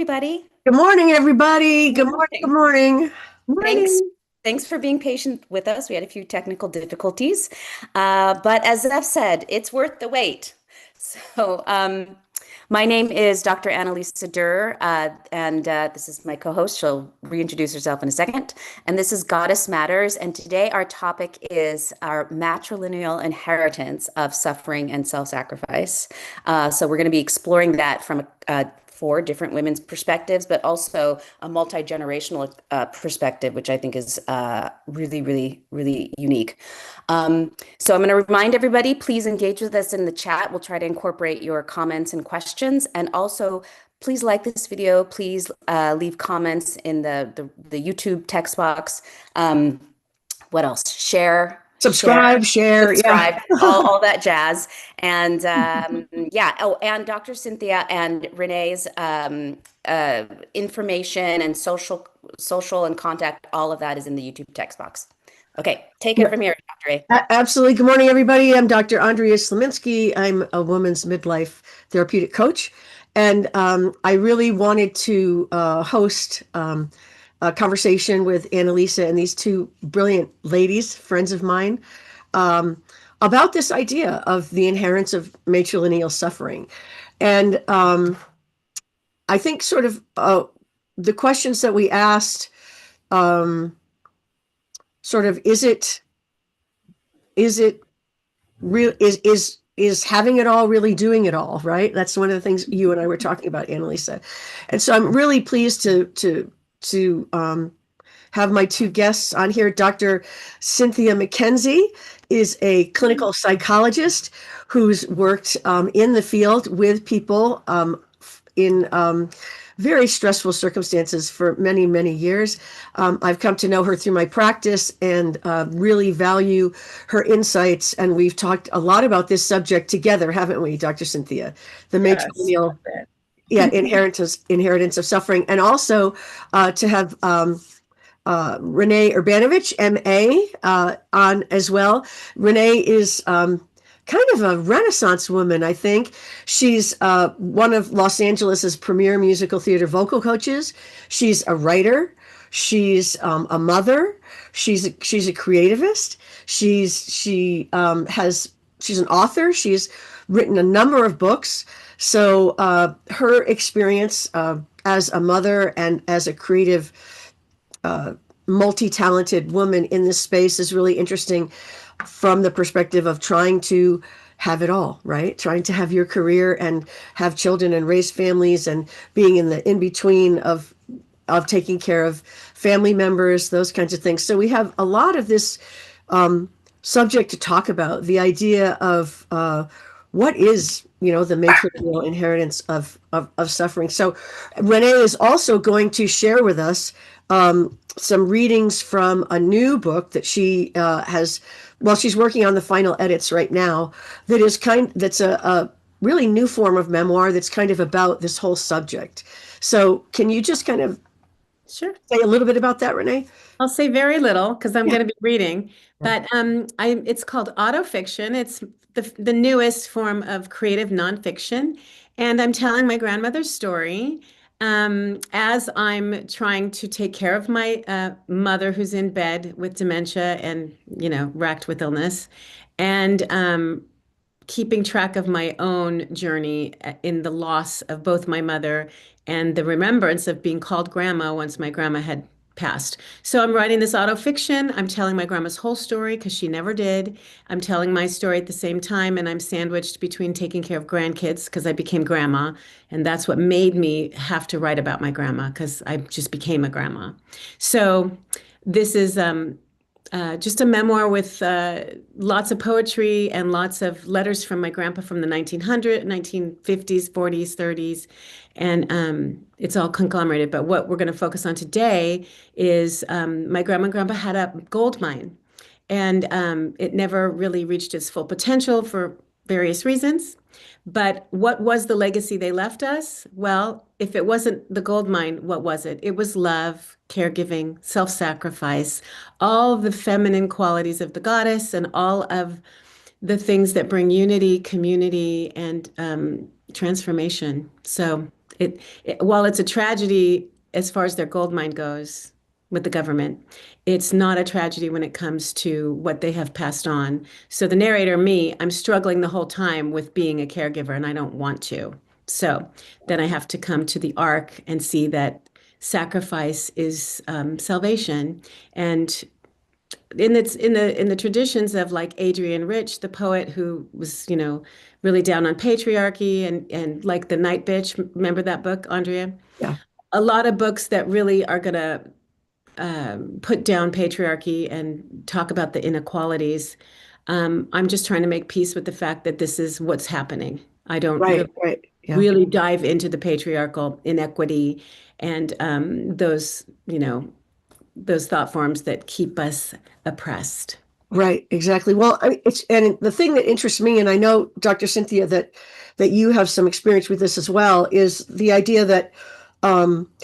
everybody. Good morning, everybody. Good morning. Good Thanks. morning. Thanks. Morning. Thanks for being patient with us. We had a few technical difficulties, but as Zeph said, it's worth the wait. So, my name is Dr. Annalisa Durr, and this is my co-host. She'll reintroduce herself in a second. And this is Goddess Matters. And today our topic is our matrilineal inheritance of suffering and self-sacrifice. So we're going to be exploring that from four different women's perspectives, but also a multi-generational perspective, which I think is really, really, really unique. So I'm going to remind everybody, please engage with us in the chat. We'll try to incorporate your comments and questions. And also, please like this video. Please leave comments in the YouTube text box. What else? Subscribe, share. Yeah. Subscribe, all that jazz. And yeah. Oh, and Dr. Cynthia and Renee's information and social and contact, all of that is in the YouTube text box. Okay, take it Yeah. from here, Dr. A. Absolutely. Good morning, everybody. I'm Dr. Andrea Slominski. I'm a woman's midlife therapeutic coach. And I really wanted to host a conversation with Annalisa and these two brilliant ladies, friends of mine, about this idea of the inherence of matrilineal suffering. And I think sort of the questions that we asked, um, sort of, is it real? Is having it all really doing it all, right? That's one of the things you and I were talking about, Annalisa. And so I'm really pleased to have my two guests on here. Dr. Cynthia McKenzie is a clinical psychologist who's worked in the field with people in very stressful circumstances for many, many years. I've come to know her through my practice and really value her insights. And we've talked a lot about this subject together, haven't we, Dr. Cynthia? The Yes. matrilineal, yeah, inheritance of suffering, and also to have René Urbanovich, MA, on as well. René is kind of a Renaissance woman, I think. She's one of Los Angeles's premier musical theater vocal coaches. She's a writer. She's a mother. She's a creativist. She's an author. She's written a number of books. So her experience as a mother and as a creative multi-talented woman in this space is really interesting from the perspective of trying to have it all, right? Trying to have your career and have children and raise families and being in the in between of taking care of family members, those kinds of things. So we have a lot of this subject to talk about, the idea of what is, the matrilineal inheritance of suffering. So René is also going to share with us some readings from a new book that she has. Well, she's working on the final edits right now. That's a really new form of memoir that's kind of about this whole subject. So, can you just kind of Sure. say a little bit about that, René? I'll say very little because I'm Yeah. going to be reading, but it's called autofiction. It's the newest form of creative nonfiction, and I'm telling my grandmother's story as I'm trying to take care of my mother who's in bed with dementia and racked with illness, and keeping track of my own journey in the loss of both my mother and the remembrance of being called grandma once my grandma had passed. So I'm writing this autofiction. I'm telling my grandma's whole story because she never did. I'm telling my story at the same time, and I'm sandwiched between taking care of grandkids because I became grandma. And that's what made me have to write about my grandma because I just became a grandma. So this is just a memoir with lots of poetry and lots of letters from my grandpa from the 1950s, 40s, 30s. And it's all conglomerated. But what we're going to focus on today is my grandma and grandpa had a gold mine. And it never really reached its full potential for various reasons. But what was the legacy they left us? Well, if it wasn't the gold mine, what was it? It was love, caregiving, self-sacrifice, all the feminine qualities of the goddess, and all of the things that bring unity, community, and transformation. So While it's a tragedy as far as their gold mine goes with the government, it's not a tragedy when it comes to what they have passed on. So the narrator, me, I'm struggling the whole time with being a caregiver, and I don't want to. So then I have to come to the arc and see that sacrifice is salvation. And in the traditions of like Adrienne Rich, the poet who was, really down on patriarchy and like the Night Bitch. Remember that book, Andrea? Yeah. A lot of books that really are going to put down patriarchy and talk about the inequalities. I'm just trying to make peace with the fact that this is what's happening. I don't Right, right. Yeah. really dive into the patriarchal inequity and those thought forms that keep us oppressed. Right, exactly. Well, and the thing that interests me, and I know, Dr. Cynthia, that you have some experience with this as well, is the idea that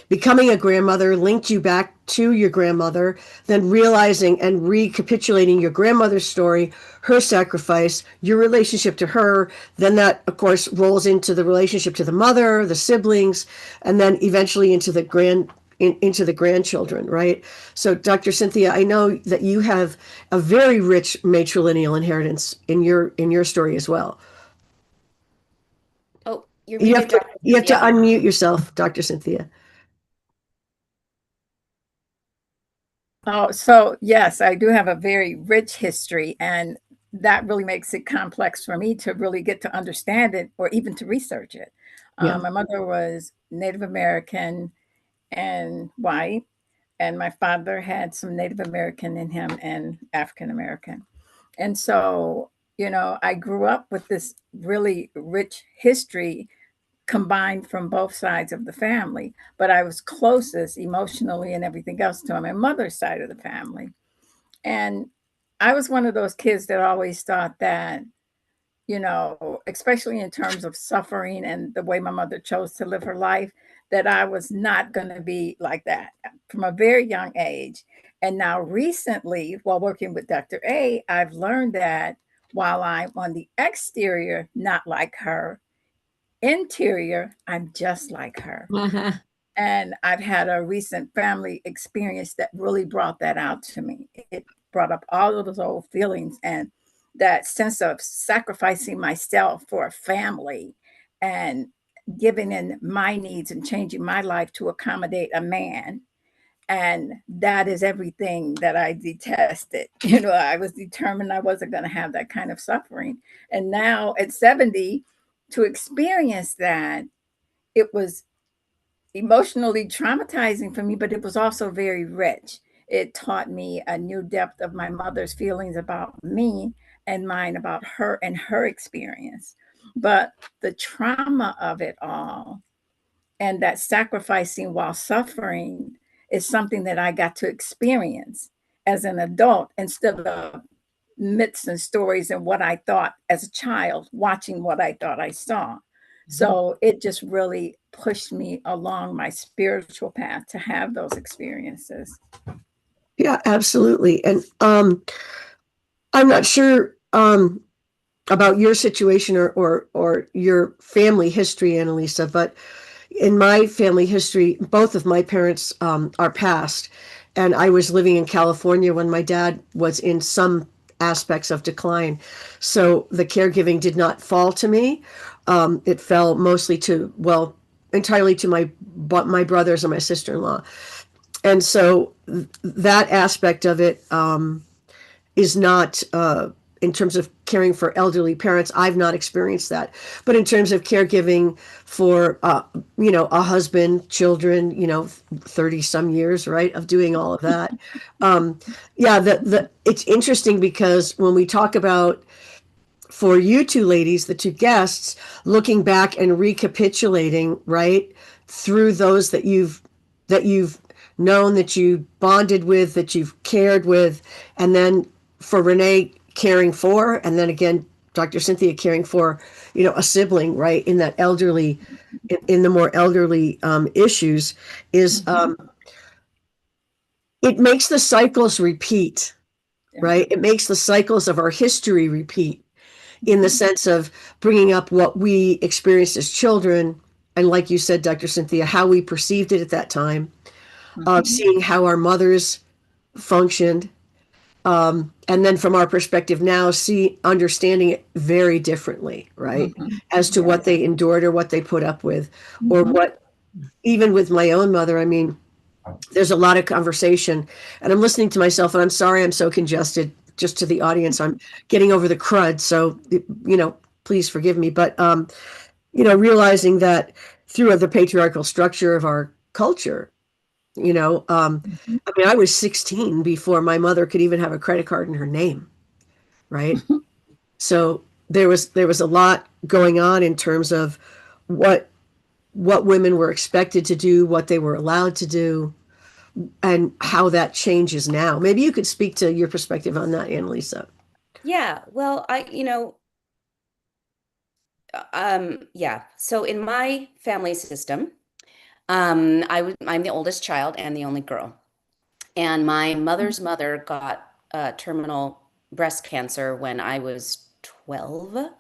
becoming a grandmother linked you back to your grandmother, then realizing and recapitulating your grandmother's story, her sacrifice, your relationship to her, then that, of course, rolls into the relationship to the mother, the siblings, and then eventually into the grandchildren, right? So, Dr. Cynthia, I know that you have a very rich matrilineal inheritance in your story as well. Oh, you're You have muted, to Dr. you have to Cynthia. unmute yourself, Dr. Cynthia. Oh, so yes, I do have a very rich history, and that really makes it complex for me to really get to understand it or even to research it. Yeah. My mother was Native American and white, and my father had some Native American in him and African American. And so, I grew up with this really rich history combined from both sides of the family, but I was closest emotionally and everything else to my mother's side of the family. And I was one of those kids that always thought that, especially in terms of suffering and the way my mother chose to live her life, that I was not going to be like that from a very young age. And now, recently, while working with Dr. A, I've learned that while I'm on the exterior, not like her, interior, I'm just like her. Uh-huh. And I've had a recent family experience that really brought that out to me. It brought up all of those old feelings and that sense of sacrificing myself for a family and giving in my needs and changing my life to accommodate a man. And that is everything that I detested. I was determined I wasn't going to have that kind of suffering. And now at 70, to experience that, it was emotionally traumatizing for me, but it was also very rich. It taught me a new depth of my mother's feelings about me and mine about her and her experience. But the trauma of it all and that sacrificing while suffering is something that I got to experience as an adult instead of myths and stories and what I thought as a child, watching what I thought I saw. So it just really pushed me along my spiritual path to have those experiences. Yeah, absolutely. And I'm not sure about your situation or your family history, Annalisa, but in my family history, both of my parents are passed, and I was living in California when my dad was in some aspects of decline. So the caregiving did not fall to me. It fell mostly entirely to my brothers and my sister-in-law. And so that aspect of it is not in terms of caring for elderly parents. I've not experienced that, but in terms of caregiving for a husband, children, 30 some years, right, of doing all of that. Yeah, it's interesting because when we talk about, for you two ladies, the two guests, looking back and recapitulating, right, through those that you've known, that you bonded with, that you've cared with, and then for Renee caring for, and then again, Dr. Cynthia caring for, a sibling, right, in that elderly, in the more elderly issues, is it makes the cycles repeat, right? It makes the cycles of our history repeat in the sense of bringing up what we experienced as children and like you said, Dr. Cynthia, how we perceived it at that time, seeing how our mothers functioned, and then from our perspective now, understanding it very differently, right? As to what they endured or what they put up with, or what, even with my own mother, I mean, there's a lot of conversation, and I'm listening to myself, and I'm sorry I'm so congested. Just to the audience, I'm getting over the crud, so please forgive me. But realizing that through the patriarchal structure of our culture, I mean, I was 16 before my mother could even have a credit card in her name, right? So there was a lot going on in terms of what women were expected to do, what they were allowed to do, and how that changes now. Maybe you could speak to your perspective on that, Annalisa. Yeah, well, yeah. So in my family system, I'm the oldest child and the only girl. And my mother's mother got terminal breast cancer when I was 12.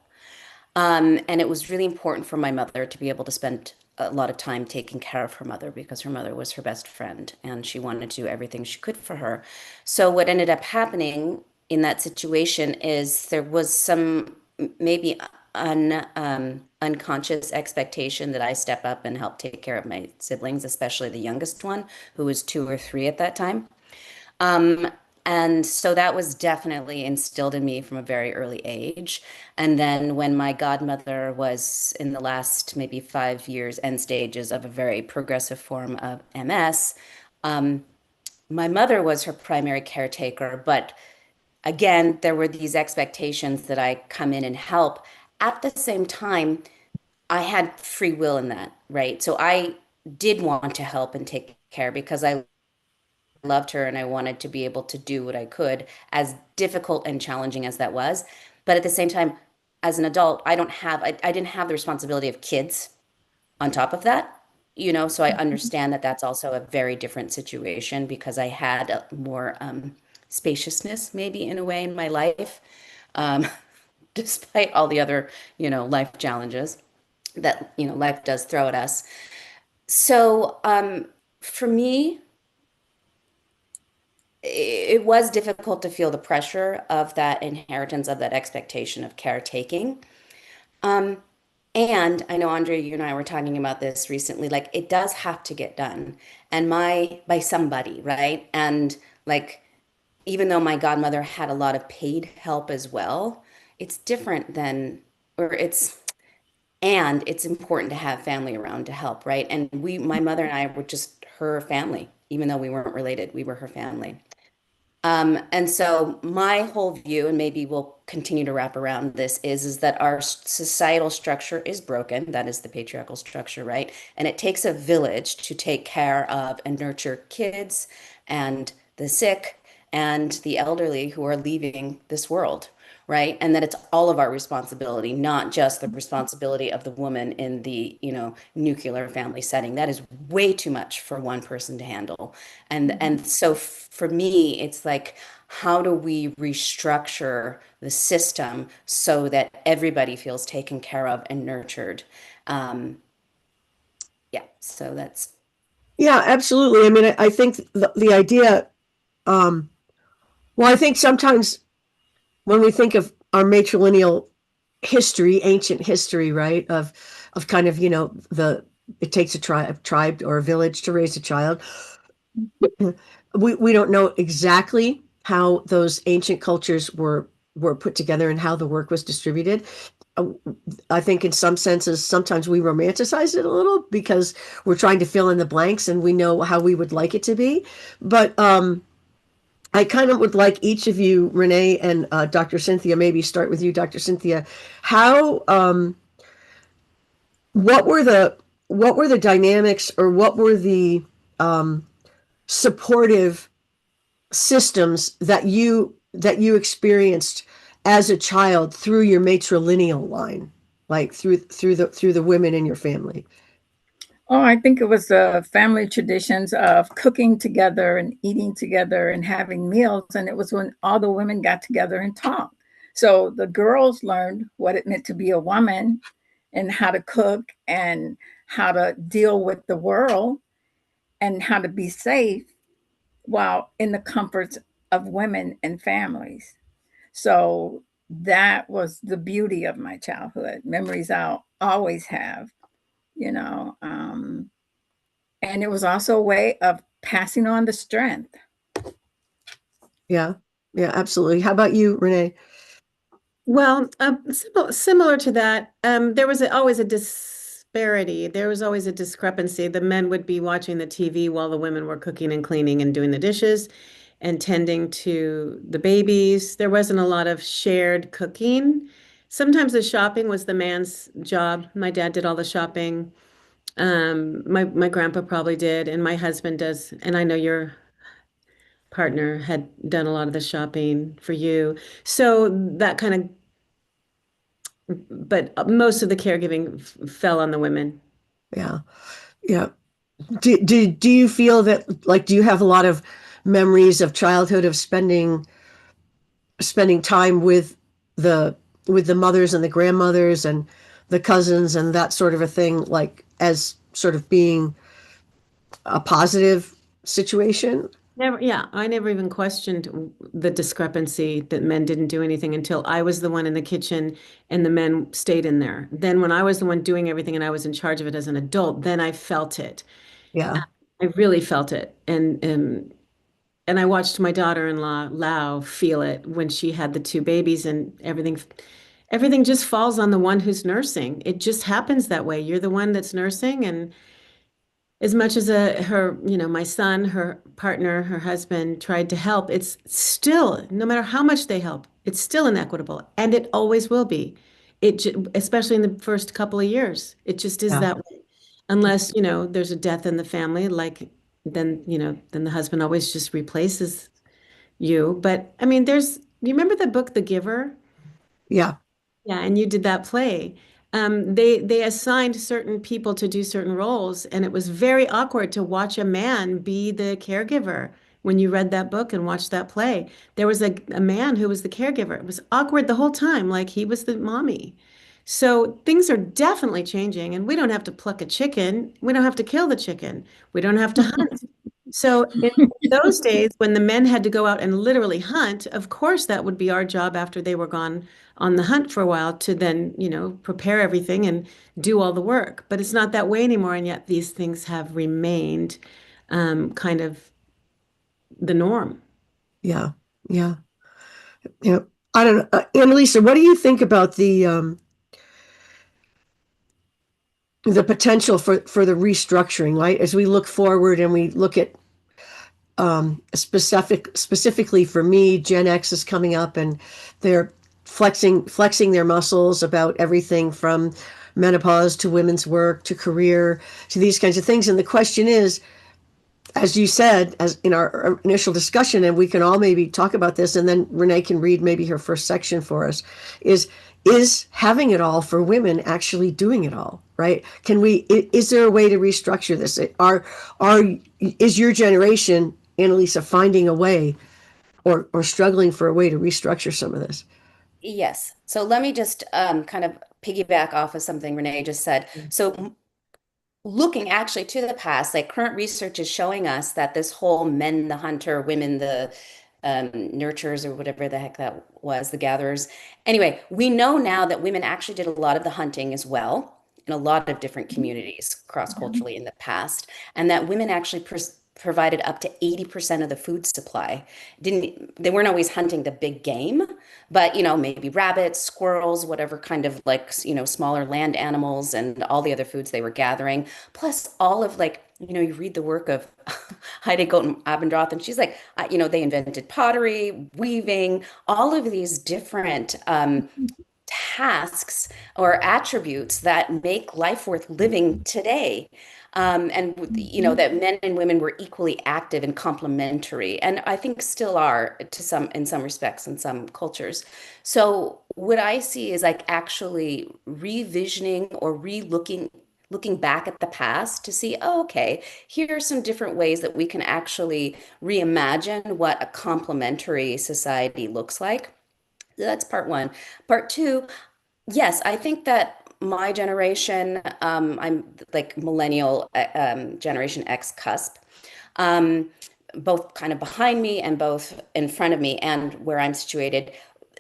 And it was really important for my mother to be able to spend a lot of time taking care of her mother because her mother was her best friend and she wanted to do everything she could for her. So what ended up happening in that situation is there was some maybe unconscious expectation that I step up and help take care of my siblings, especially the youngest one, who was 2 or 3 at that time. Um, and so that was definitely instilled in me from a very early age. And then when my godmother was in the last maybe 5 years, end stages of a very progressive form of MS, my mother was her primary caretaker. But again, there were these expectations that I come in and help. At the same time, I had free will in that, right? So I did want to help and take care because I loved her and I wanted to be able to do what I could, as difficult and challenging as that was. But at the same time, as an adult, I didn't have the responsibility of kids on top of that, so I understand that that's also a very different situation because I had a more spaciousness maybe in a way in my life, um, despite all the other, life challenges that, life does throw at us. So, for me, it was difficult to feel the pressure of that inheritance of that expectation of caretaking. Um, and I know Andre, you and I were talking about this recently, like it does have to get done and by somebody, right? And like even though my godmother had a lot of paid help as well, it's different than or it's important to have family around to help, right? And my mother and I were just her family, even though we weren't related, we were her family. And so my whole view, and maybe we'll continue to wrap around this, is that our societal structure is broken. That is the patriarchal structure, right? And it takes a village to take care of and nurture kids and the sick and the elderly who are leaving this world, right? And that it's all of our responsibility, not just the responsibility of the woman in the, nuclear family setting. That is way too much for one person to handle. And so for me, it's like, how do we restructure the system so that everybody feels taken care of and nurtured? Um, yeah, so that's Yeah, absolutely. I mean, I think the idea, well, I think sometimes when we think of our matrilineal history, ancient history, right, of kind of, it takes a tribe or a village to raise a child. We don't know exactly how those ancient cultures were put together and how the work was distributed. Uh, I think in some senses, sometimes we romanticize it a little because we're trying to fill in the blanks and we know how we would like it to be. But I kind of would like each of you, Renee and Dr. Cynthia, maybe start with you, Dr. Cynthia. How, what were the dynamics, or what were the um, supportive systems that you experienced as a child through your matrilineal line, like through the women in your family? Oh, I think it was the family traditions of cooking together and eating together and having meals. And it was when all the women got together and talked. So the girls learned what it meant to be a woman and how to cook and how to deal with the world and how to be safe while in the comforts of women and families. So that was the beauty of my childhood, memories I'll always have, you know. And it was also a way of passing on the strength. Yeah. Yeah, absolutely. How about you, Renee? Well, similar to that, there was always a disparity. There was always a discrepancy. The men would be watching the TV while the women were cooking and cleaning and doing the dishes and tending to the babies. There wasn't a lot of shared cooking. Sometimes the shopping was the man's job. My dad did all the shopping. My grandpa probably did, and my husband does. And I know your partner had done a lot of the shopping for you. So that kind of, but most of the caregiving fell on the women. Yeah. Yeah. Do you feel that, like, do you have a lot of memories of childhood of spending time the with the mothers and the grandmothers and the cousins and that sort of a thing, like as sort of being a positive situation? Never, yeah, I never even questioned the discrepancy that men didn't do anything until I was the one in the kitchen and the men stayed in there. Then when I was the one doing everything and I was in charge of it as an adult, then I felt it. Yeah. I really felt it. And I watched my daughter-in-law, Lau, feel it when she had the two babies and everything just falls on the one who's nursing. It just happens that way. You're the one that's nursing, and as much as my son, her partner, her husband tried to help, it's still, no matter how much they help, it's still inequitable, and it always will be. Especially in the first couple of years, it just is Yeah. that way. Unless, there's a death in the family, like then the husband always just replaces you. But I mean, you remember the book The Giver? Yeah. Yeah, and you did that play. They assigned certain people to do certain roles, and it was very awkward to watch a man be the caregiver when you read that book and watched that play. There was a man who was the caregiver. It was awkward the whole time, like he was the mommy. So things are definitely changing, and we don't have to pluck a chicken. We don't have to kill the chicken. We don't have to hunt. So in those days, when the men had to go out and literally hunt, of course, that would be our job after they were gone on the hunt for a while to then, prepare everything and do all the work. But it's not that way anymore. And yet these things have remained kind of the norm. Yeah. Yeah. Yeah. I don't know. Annalisa, what do you think about the potential for the restructuring, right? As we look forward and we look at specifically for me, Gen X is coming up and they're flexing their muscles about everything from menopause to women's work to career to these kinds of things. And the question is, as you said, as in our initial discussion, and we can all maybe talk about this, and then Renee can read maybe her first section for us, is having it all for women actually doing it all, right? Is there a way to restructure this? Is your generation, Annalisa, finding a way or struggling for a way to restructure some of this? Yes. So let me just kind of piggyback off of something Renee just said. So looking actually to the past, like current research is showing us that this whole men the hunter, women the nurturers, or whatever the heck that was, the gatherers. Anyway, we know now that women actually did a lot of the hunting as well in a lot of different communities cross-culturally in the past, and that women actually provided up to 80% of the food supply. They weren't always hunting the big game, but maybe rabbits, squirrels, whatever kind of like smaller land animals and all the other foods they were gathering, plus all of like you read the work of Heidi Goten Abendroth, and she's like, they invented pottery, weaving, all of these different tasks or attributes that make life worth living today. And that men and women were equally active and complementary, and I think still are in some respects in some cultures. So what I see is like actually revisioning or looking back at the past to see, oh, okay, here are some different ways that we can actually reimagine what a complementary society looks like. That's part one. Part two, yes, I think that my generation, I'm like millennial, Generation X cusp, um, both kind of behind me and both in front of me, and where I'm situated.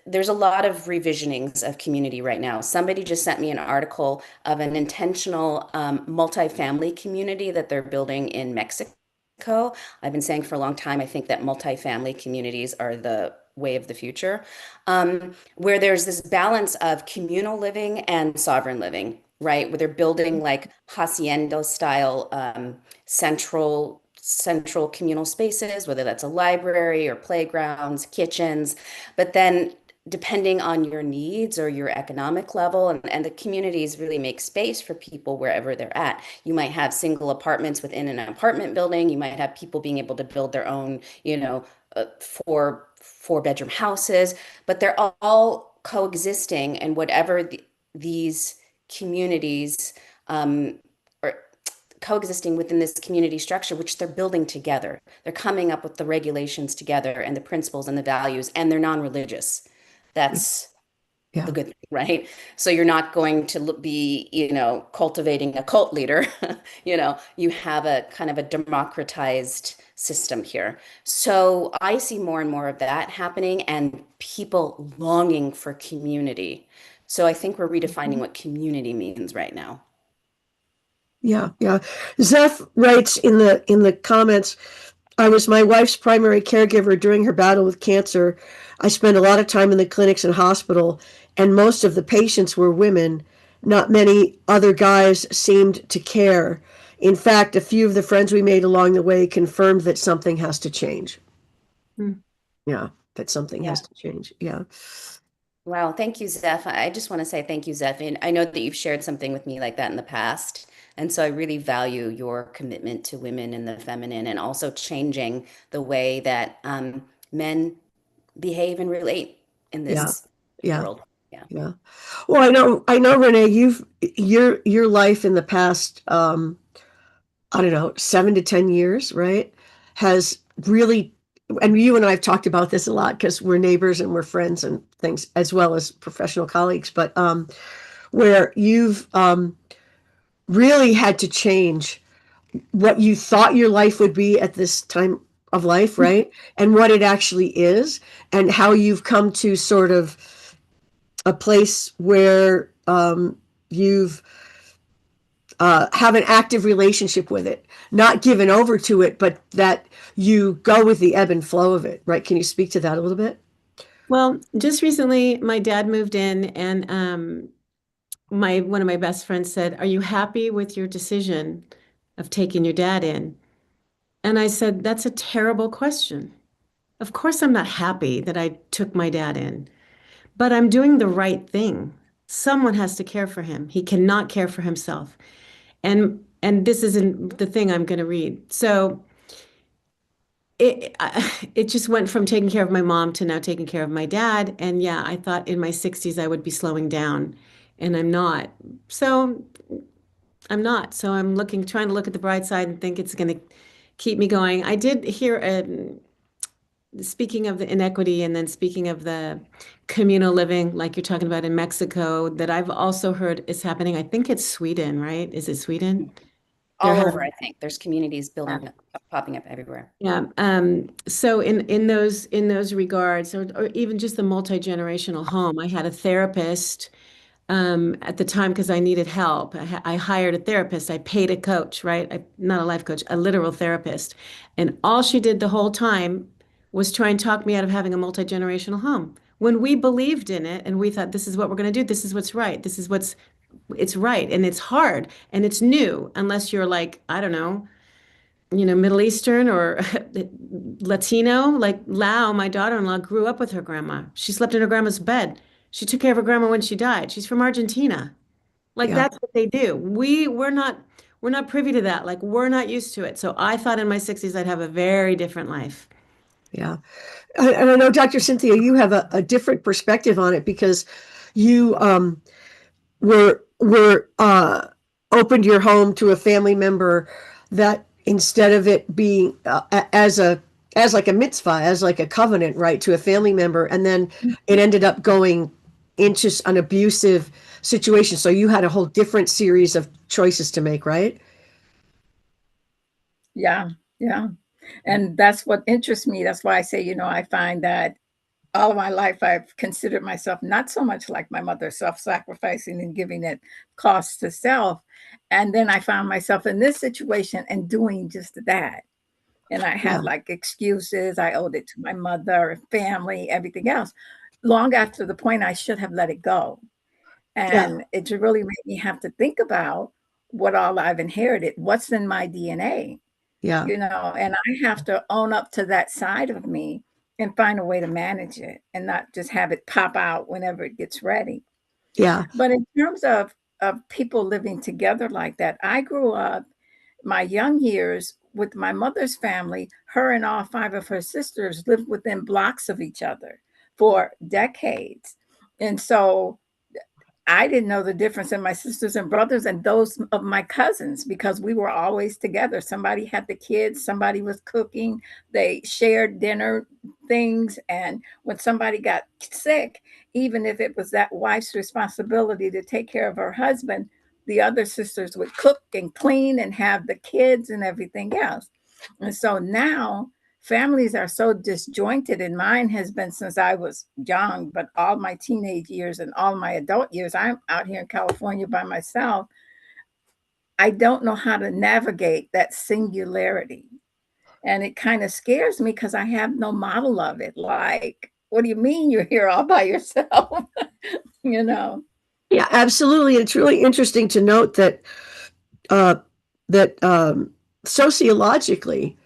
There's a lot of revisionings of community right now. Somebody just sent me an article of an intentional multifamily community that they're building in Mexico. I've been saying for a long time, I think that multifamily communities are the way of the future, where there's this balance of communal living and sovereign living, right? Where they're building like hacienda style central communal spaces, whether that's a library or playgrounds, kitchens, but then depending on your needs or your economic level, and the communities really make space for people wherever they're at. You might have single apartments within an apartment building. You might have people being able to build their own, four bedroom houses, but they're all coexisting, and whatever these communities are coexisting within this community structure, which they're building together. They're coming up with the regulations together and the principles and the values, and they're non-religious. That's the Yeah. good thing, right? So you're not going to be, cultivating a cult leader. You have a kind of a democratized system here. So I see more and more of that happening and people longing for community. So I think we're redefining what community means right now. Yeah, yeah. Zeph writes in the comments, I was my wife's primary caregiver during her battle with cancer. I spent a lot of time in the clinics and hospital, and most of the patients were women. Not many other guys seemed to care. In fact, a few of the friends we made along the way confirmed that something has to change. Hmm. Yeah, that something Yeah. has to change. Yeah. Wow. Thank you, Zeph. I just want to say thank you, Zeph. And I know that you've shared something with me like that in the past. And so I really value your commitment to women and the feminine and also changing the way that men behave and relate in Yeah. this Yeah. world. Yeah. Yeah. Well, I know, Renee, your life in the past, I don't know, 7 to 10 years, right, has really, and you and I have talked about this a lot because we're neighbors and we're friends and things, as well as professional colleagues, but where you've really had to change what you thought your life would be at this time of life, right? And what it actually is, and how you've come to sort of a place where you've have an active relationship with it, not given over to it, but that you go with the ebb and flow of it, right? Can you speak to that a little bit? Well, just recently, my dad moved in, and my one of my best friends said, "Are you happy with your decision of taking your dad in?" And I said, "That's a terrible question. Of course, I'm not happy that I took my dad in, but I'm doing the right thing. Someone has to care for him. He cannot care for himself." And this isn't the thing I'm going to read. So it just went from taking care of my mom to now taking care of my dad. And yeah, I thought in my 60s I would be slowing down, and I'm not. So I'm not. So I'm trying to look at the bright side and think it's going to keep me going. I did hear, speaking of the inequity and then speaking of the communal living, like you're talking about in Mexico, that I've also heard is happening. I think it's Sweden, right? Is it Sweden? They're All over, having, I think. There's communities building up, popping up everywhere. yeah. So in those regards, or even just the multi-generational home, I had a therapist at the time because I needed help. I hired a therapist. I paid a coach, right? Not a life coach, a literal therapist. And all she did the whole time was try and talk me out of having a multi-generational home. When we believed in it and we thought, this is what we're going to do, this is what's right, it's right. And it's hard and it's new, unless you're like, I don't know, Middle Eastern or Latino, like Lao, my daughter-in-law grew up with her grandma. She slept in her grandma's bed. She took care of her grandma when she died. She's from Argentina. Like Yeah. that's what they do. We're not privy to that. Like we're not used to it. So I thought in my 60s I'd have a very different life. Yeah. And I know, Dr. Cynthia, you have a different perspective on it because you were opened your home to a family member that instead of it being as like a mitzvah, as like a covenant, right, to a family member, and then it ended up going into an abusive situation. So you had a whole different series of choices to make, right? Yeah, yeah. And that's what interests me. That's why I say, I find that all of my life I've considered myself not so much like my mother, self-sacrificing and giving it cost to self. And then I found myself in this situation and doing just that. And I Yeah. had like excuses. I owed it to my mother, family, everything else. Long after the point I should have let it go. Yeah. And it really made me have to think about what all I've inherited, what's in my DNA, Yeah. and I have to own up to that side of me and find a way to manage it and not just have it pop out whenever it gets ready. Yeah. But in terms of people living together like that, I grew up my young years with my mother's family. Her and all five of her sisters lived within blocks of each other for decades. And so I didn't know the difference in my sisters and brothers and those of my cousins because we were always together. Somebody had the kids, somebody was cooking, they shared dinner things. And when somebody got sick, even if it was that wife's responsibility to take care of her husband, the other sisters would cook and clean and have the kids and everything else. And so now families are so disjointed, and mine has been since I was young, but all my teenage years and all my adult years, I'm out here in California by myself. I don't know how to navigate that singularity. And it kind of scares me because I have no model of it. Like, what do you mean you're here all by yourself? you know? Yeah, absolutely. It's really interesting to note that uh, sociologically,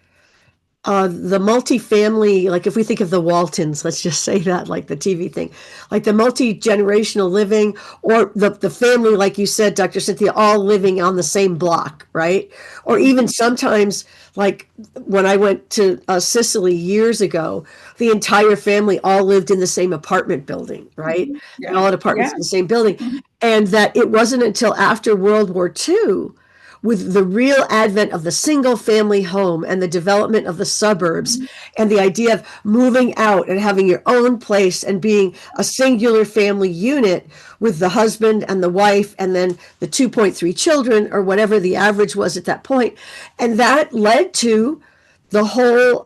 the multifamily, like if we think of the Waltons, let's just say that, like the TV thing, like the multi-generational living, or the family, like you said, Dr. Cynthia, all living on the same block, right? Or even sometimes, like when I went to Sicily years ago, the entire family all lived in the same apartment building, right? They Yeah. all had apartments Yeah. in the same building. Mhm. And that it wasn't until after World War II, with the real advent of the single family home and the development of the suburbs and the idea of moving out and having your own place and being a singular family unit with the husband and the wife and then the 2.3 children or whatever the average was at that point. And that led to the whole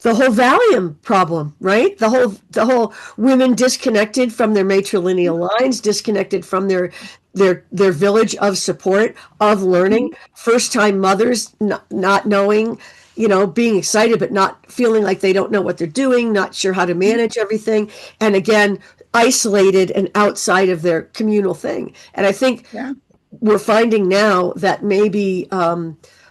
Valium problem, right? The whole women disconnected from their matrilineal lines, disconnected from their village of support, of learning, first time mothers not knowing, being excited but not feeling like they don't know what they're doing, not sure how to manage everything, and again isolated and outside of their communal thing. And I think Yeah. we're finding now that maybe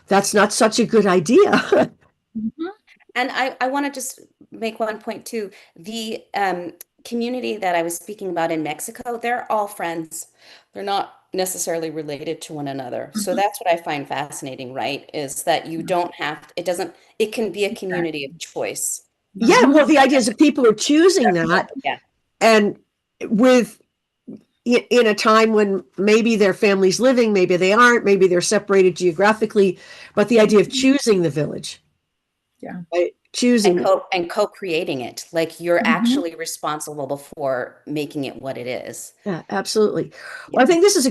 that's not such a good idea. Mhm. And I want to just make one point too. The community that I was speaking about in Mexico, they're all friends. They're not necessarily related to one another. So Mhm. that's what I find fascinating, right? Is that you don't have, it doesn't, it can be a community of choice. Yeah, Mhm. well, the idea is that people are choosing that, Yeah. and with in a time when maybe their family's living, maybe they aren't, maybe they're separated geographically, but the idea of choosing the village, Yeah. right? And Choosing, co-creating it. Like you're Mhm. actually responsible for making it what it is. yeah, absolutely. Well, I Yeah. think this is a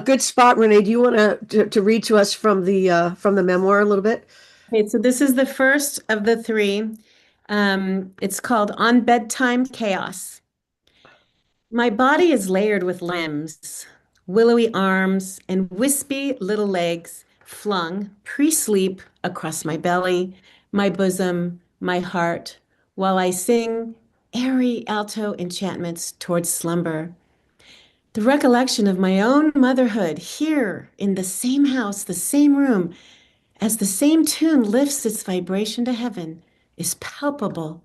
good spot, Renee. Do you want to read to us from the memoir a little bit? Okay, so this is the first of the three. It's called On Bedtime Chaos. My body is layered with limbs, willowy arms, and wispy little legs flung pre-sleep across my belly, my bosom, my heart, while I sing airy alto enchantments towards slumber. The recollection of my own motherhood here in the same house, the same room, as the same tune lifts its vibration to heaven, is palpable.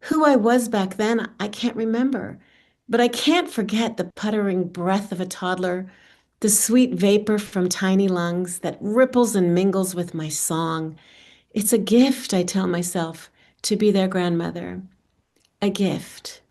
Who I was back then, I can't remember, but I can't forget the puttering breath of a toddler, the sweet vapor from tiny lungs that ripples and mingles with my song. It's a gift, I tell myself, to be their grandmother. A gift.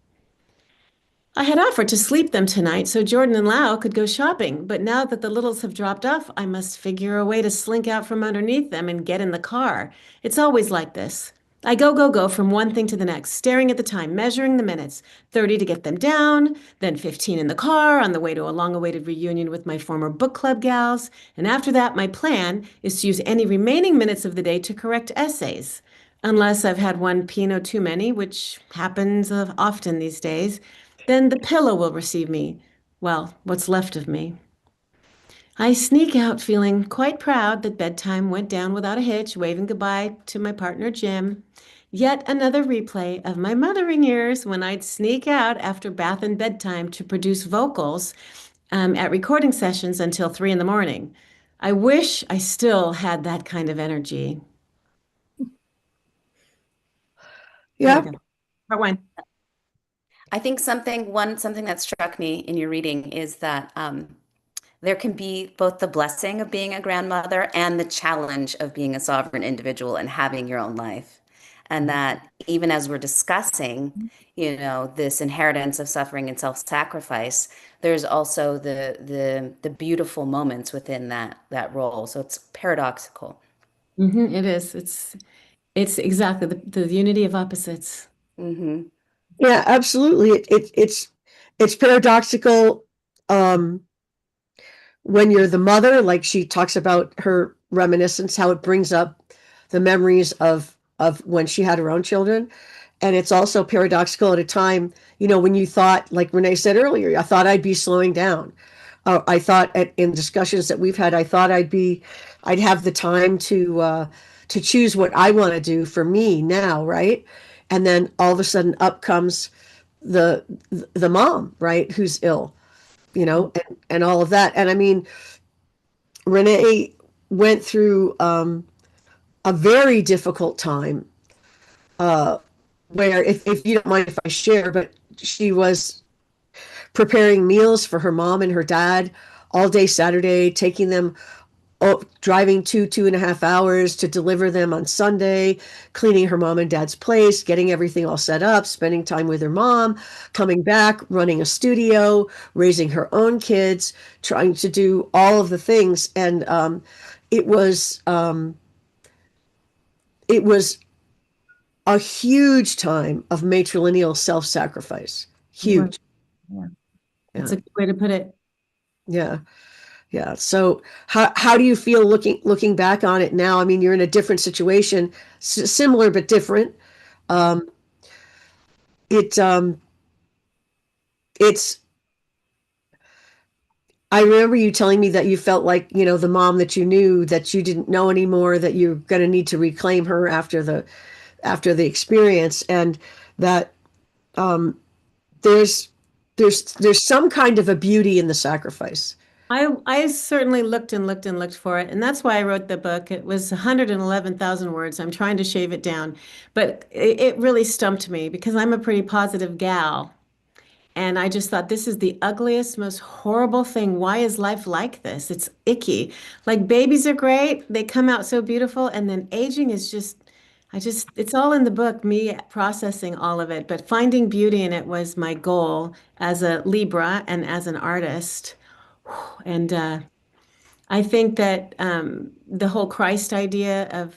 I had offered to sleep them tonight so Jordan and Lau could go shopping, but now that the littles have dropped off, I must figure a way to slink out from underneath them and get in the car. It's always like this. I go from one thing to the next, staring at the time, measuring the minutes, 30 to get them down, then 15 in the car on the way to a long-awaited reunion with my former book club gals. And after that, my plan is to use any remaining minutes of the day to correct essays. Unless I've had one Pinot too many, which happens often these days, then the pillow will receive me. Well, what's left of me. I sneak out feeling quite proud that bedtime went down without a hitch, waving goodbye to my partner Jim. Yet another replay of my mothering years when I'd sneak out after bath and bedtime to produce vocals at recording sessions until 3 in the morning. I wish I still had that kind of energy. There Yeah. we go. Part one. I think something that struck me in your reading is that there can be both the blessing of being a grandmother and the challenge of being a sovereign individual and having your own life. And that even as we're discussing, this inheritance of suffering and self-sacrifice, there's also the beautiful moments within that role. So it's paradoxical. It is. It's exactly the unity of opposites. Hmm. Yeah, absolutely. It's paradoxical when you're the mother, like she talks about her reminiscence, how it brings up the memories of when she had her own children. And it's also paradoxical at a time, when you thought, like Renee said earlier, I thought I'd be slowing down. I thought in discussions that we've had, I thought I'd have the time to choose what I want to do for me now, right? And then all of a sudden up comes the the mom, right, who's ill, and all of that. And I mean, Renee went through a very difficult time where, if you don't mind if I share, but she was preparing meals for her mom and her dad all day Saturday, taking them, driving 2.5 hours to deliver them on Sunday, cleaning her mom and dad's place, getting everything all set up, spending time with her mom, coming back, running a studio, raising her own kids, trying to do all of the things. And it was um, it was a huge time of matrilineal self-sacrifice. Yeah. Huge. That's Yeah. a good way to put it. Yeah. Yeah. So how do you feel looking back on it now? I mean, you're in a different situation, similar but different. Um, it it's I remember you telling me that you felt like, the mom that you knew that you didn't know anymore, that you're going to need to reclaim her after the experience, and that um, there's there's some kind of a beauty in the sacrifice. I certainly looked and looked and looked for it, and that's why I wrote the book. It was 111,000 words. I'm trying to shave it down, but it really stumped me because I'm a pretty positive gal. And I just thought, this is the ugliest, most horrible thing. Why is life like this? It's icky. Like babies are great, they come out so beautiful, and then aging is it's all in the book, me processing all of it. But finding beauty in it was my goal as a Libra and as an artist. And I think that the whole Christ idea of,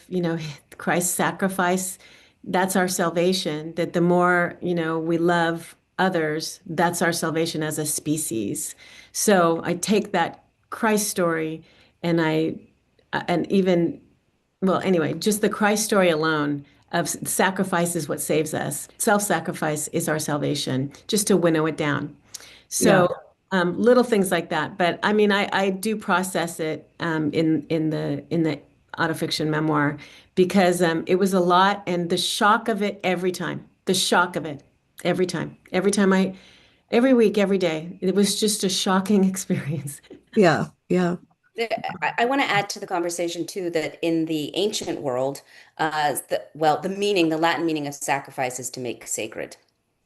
Christ's sacrifice, that's our salvation. That the more, we love others, that's our salvation as a species. So I take that Christ story and and even, well, anyway, just the Christ story alone of sacrifice is what saves us. Self-sacrifice is our salvation, just to winnow it down. Yeah. So little things like that. But I mean, I do process it in the autofiction memoir because it was a lot, and the shock of it every time, the shock of it every time every week, every day, it was just a shocking experience. Yeah. Yeah. I want to add to the conversation too that in the ancient world, the Latin meaning of sacrifice is to make sacred,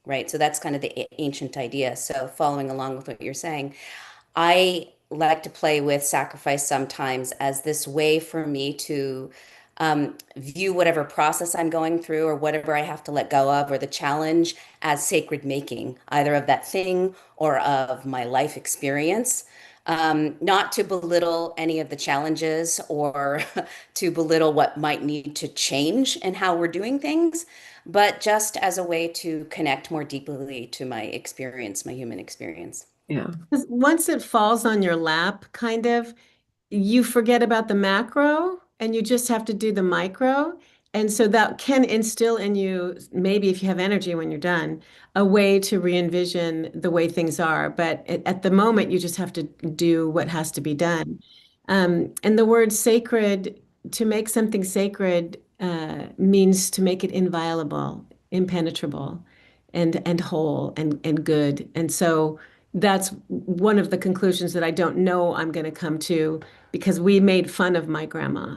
right? So that's kind of the ancient idea. So following along with what you're saying, I like to play with sacrifice sometimes as this way for me to view whatever process I'm going through or whatever I have to let go of or the challenge as sacred making, either of that thing or of my life experience. Not to belittle any of the challenges or to belittle what might need to change in how we're doing things, but just as a way to connect more deeply to my experience, my human experience. Yeah. 'Cause once it falls on your lap, kind of, you forget about the macro and you just have to do the micro. And so that can instill in you, maybe if you have energy when you're done, a way to re-envision the way things are. But at the moment, you just have to do what has to be done. And the word sacred, to make something sacred, means to make it inviolable, impenetrable, and whole and good. And so that's one of the conclusions that I don't know I'm going to come to because we made fun of my grandma.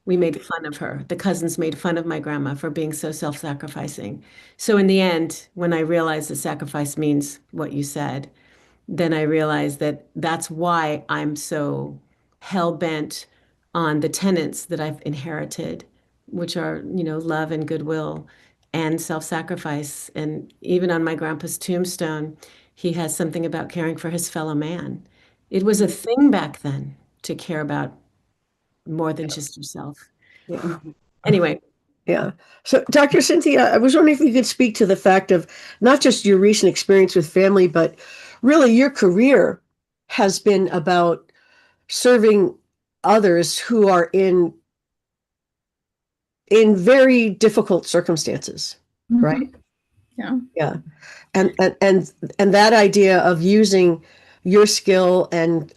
We made fun of her. The cousins made fun of my grandma for being so self-sacrificing. So in the end, when I realized that sacrifice means what you said, then I realized that that's why I'm so hell-bent on the tenets that I've inherited, which are, love and goodwill and self-sacrifice. And even on my grandpa's tombstone, he has something about caring for his fellow man. It was a thing back then to care about more than just yourself. Yeah. Anyway, Yeah. So, Dr. Cynthia, I was wondering if you could speak to the fact of not just your recent experience with family, but really your career has been about serving others who are in very difficult circumstances, right? Yeah. Yeah. And that idea of using your skill and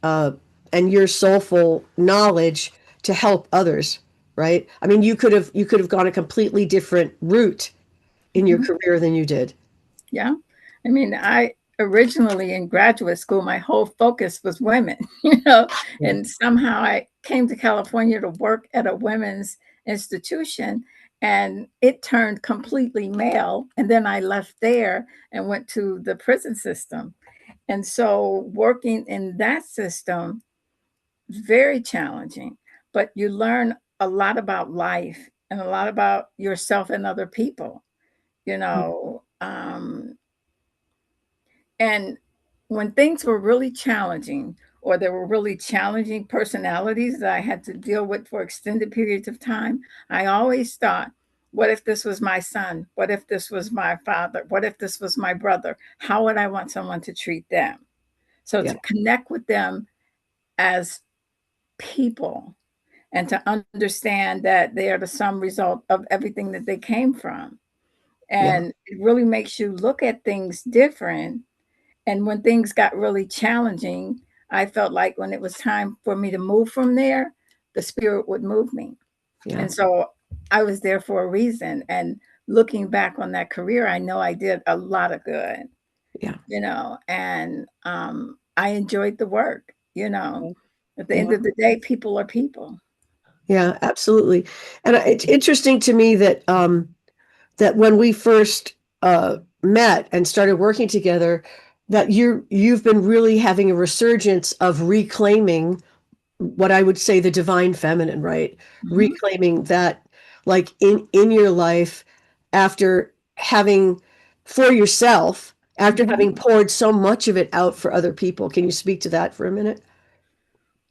your soulful knowledge to help others, right? I mean, you could have gone a completely different route in your Mhm. career than you did. Yeah. I mean, I originally in graduate school, my whole focus was women, Yeah. and somehow I came to California to work at a women's institution and it turned completely male. And then I left there and went to the prison system. And so working in that system, very challenging, but you learn a lot about life and a lot about yourself and other people, you know. And when things were really challenging, or there were really challenging personalities that I had to deal with for extended periods of time, I always thought, what if this was my son? What if this was my father? What if this was my brother? How would I want someone to treat them? So Yeah. to connect with them as people and to understand that they are the sum result of everything that they came from. Yeah. And it really makes you look at things different. And when things got really challenging, I felt like when it was time for me to move from there, the spirit would move me. Yeah. And so I was there for a reason. And looking back on that career, I know I did a lot of good, Yeah. and I enjoyed the work, At the Yeah. end of the day, people are people. Yeah, absolutely. And it's interesting to me that when we first met and started working together, that you've been really having a resurgence of reclaiming what I would say the divine feminine, right? Mhm. Reclaiming that, like in your life, after having for yourself, after Mhm. having poured so much of it out for other people. Can you speak to that for a minute?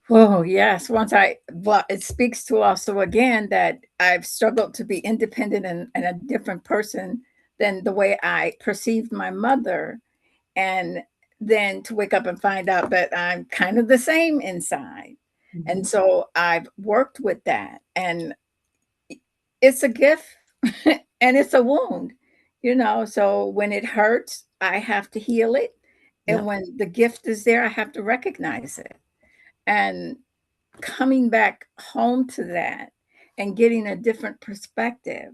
Oh, yes. Well, it speaks to also again that I've struggled to be independent and a different person than the way I perceived my mother. And then to wake up and find out that I'm kind of the same inside. And Mhm. so I've worked with that. And it's a gift and it's a wound, So when it hurts, I have to heal it. Yeah, And when the gift is there, I have to recognize it. And coming back home to that and getting a different perspective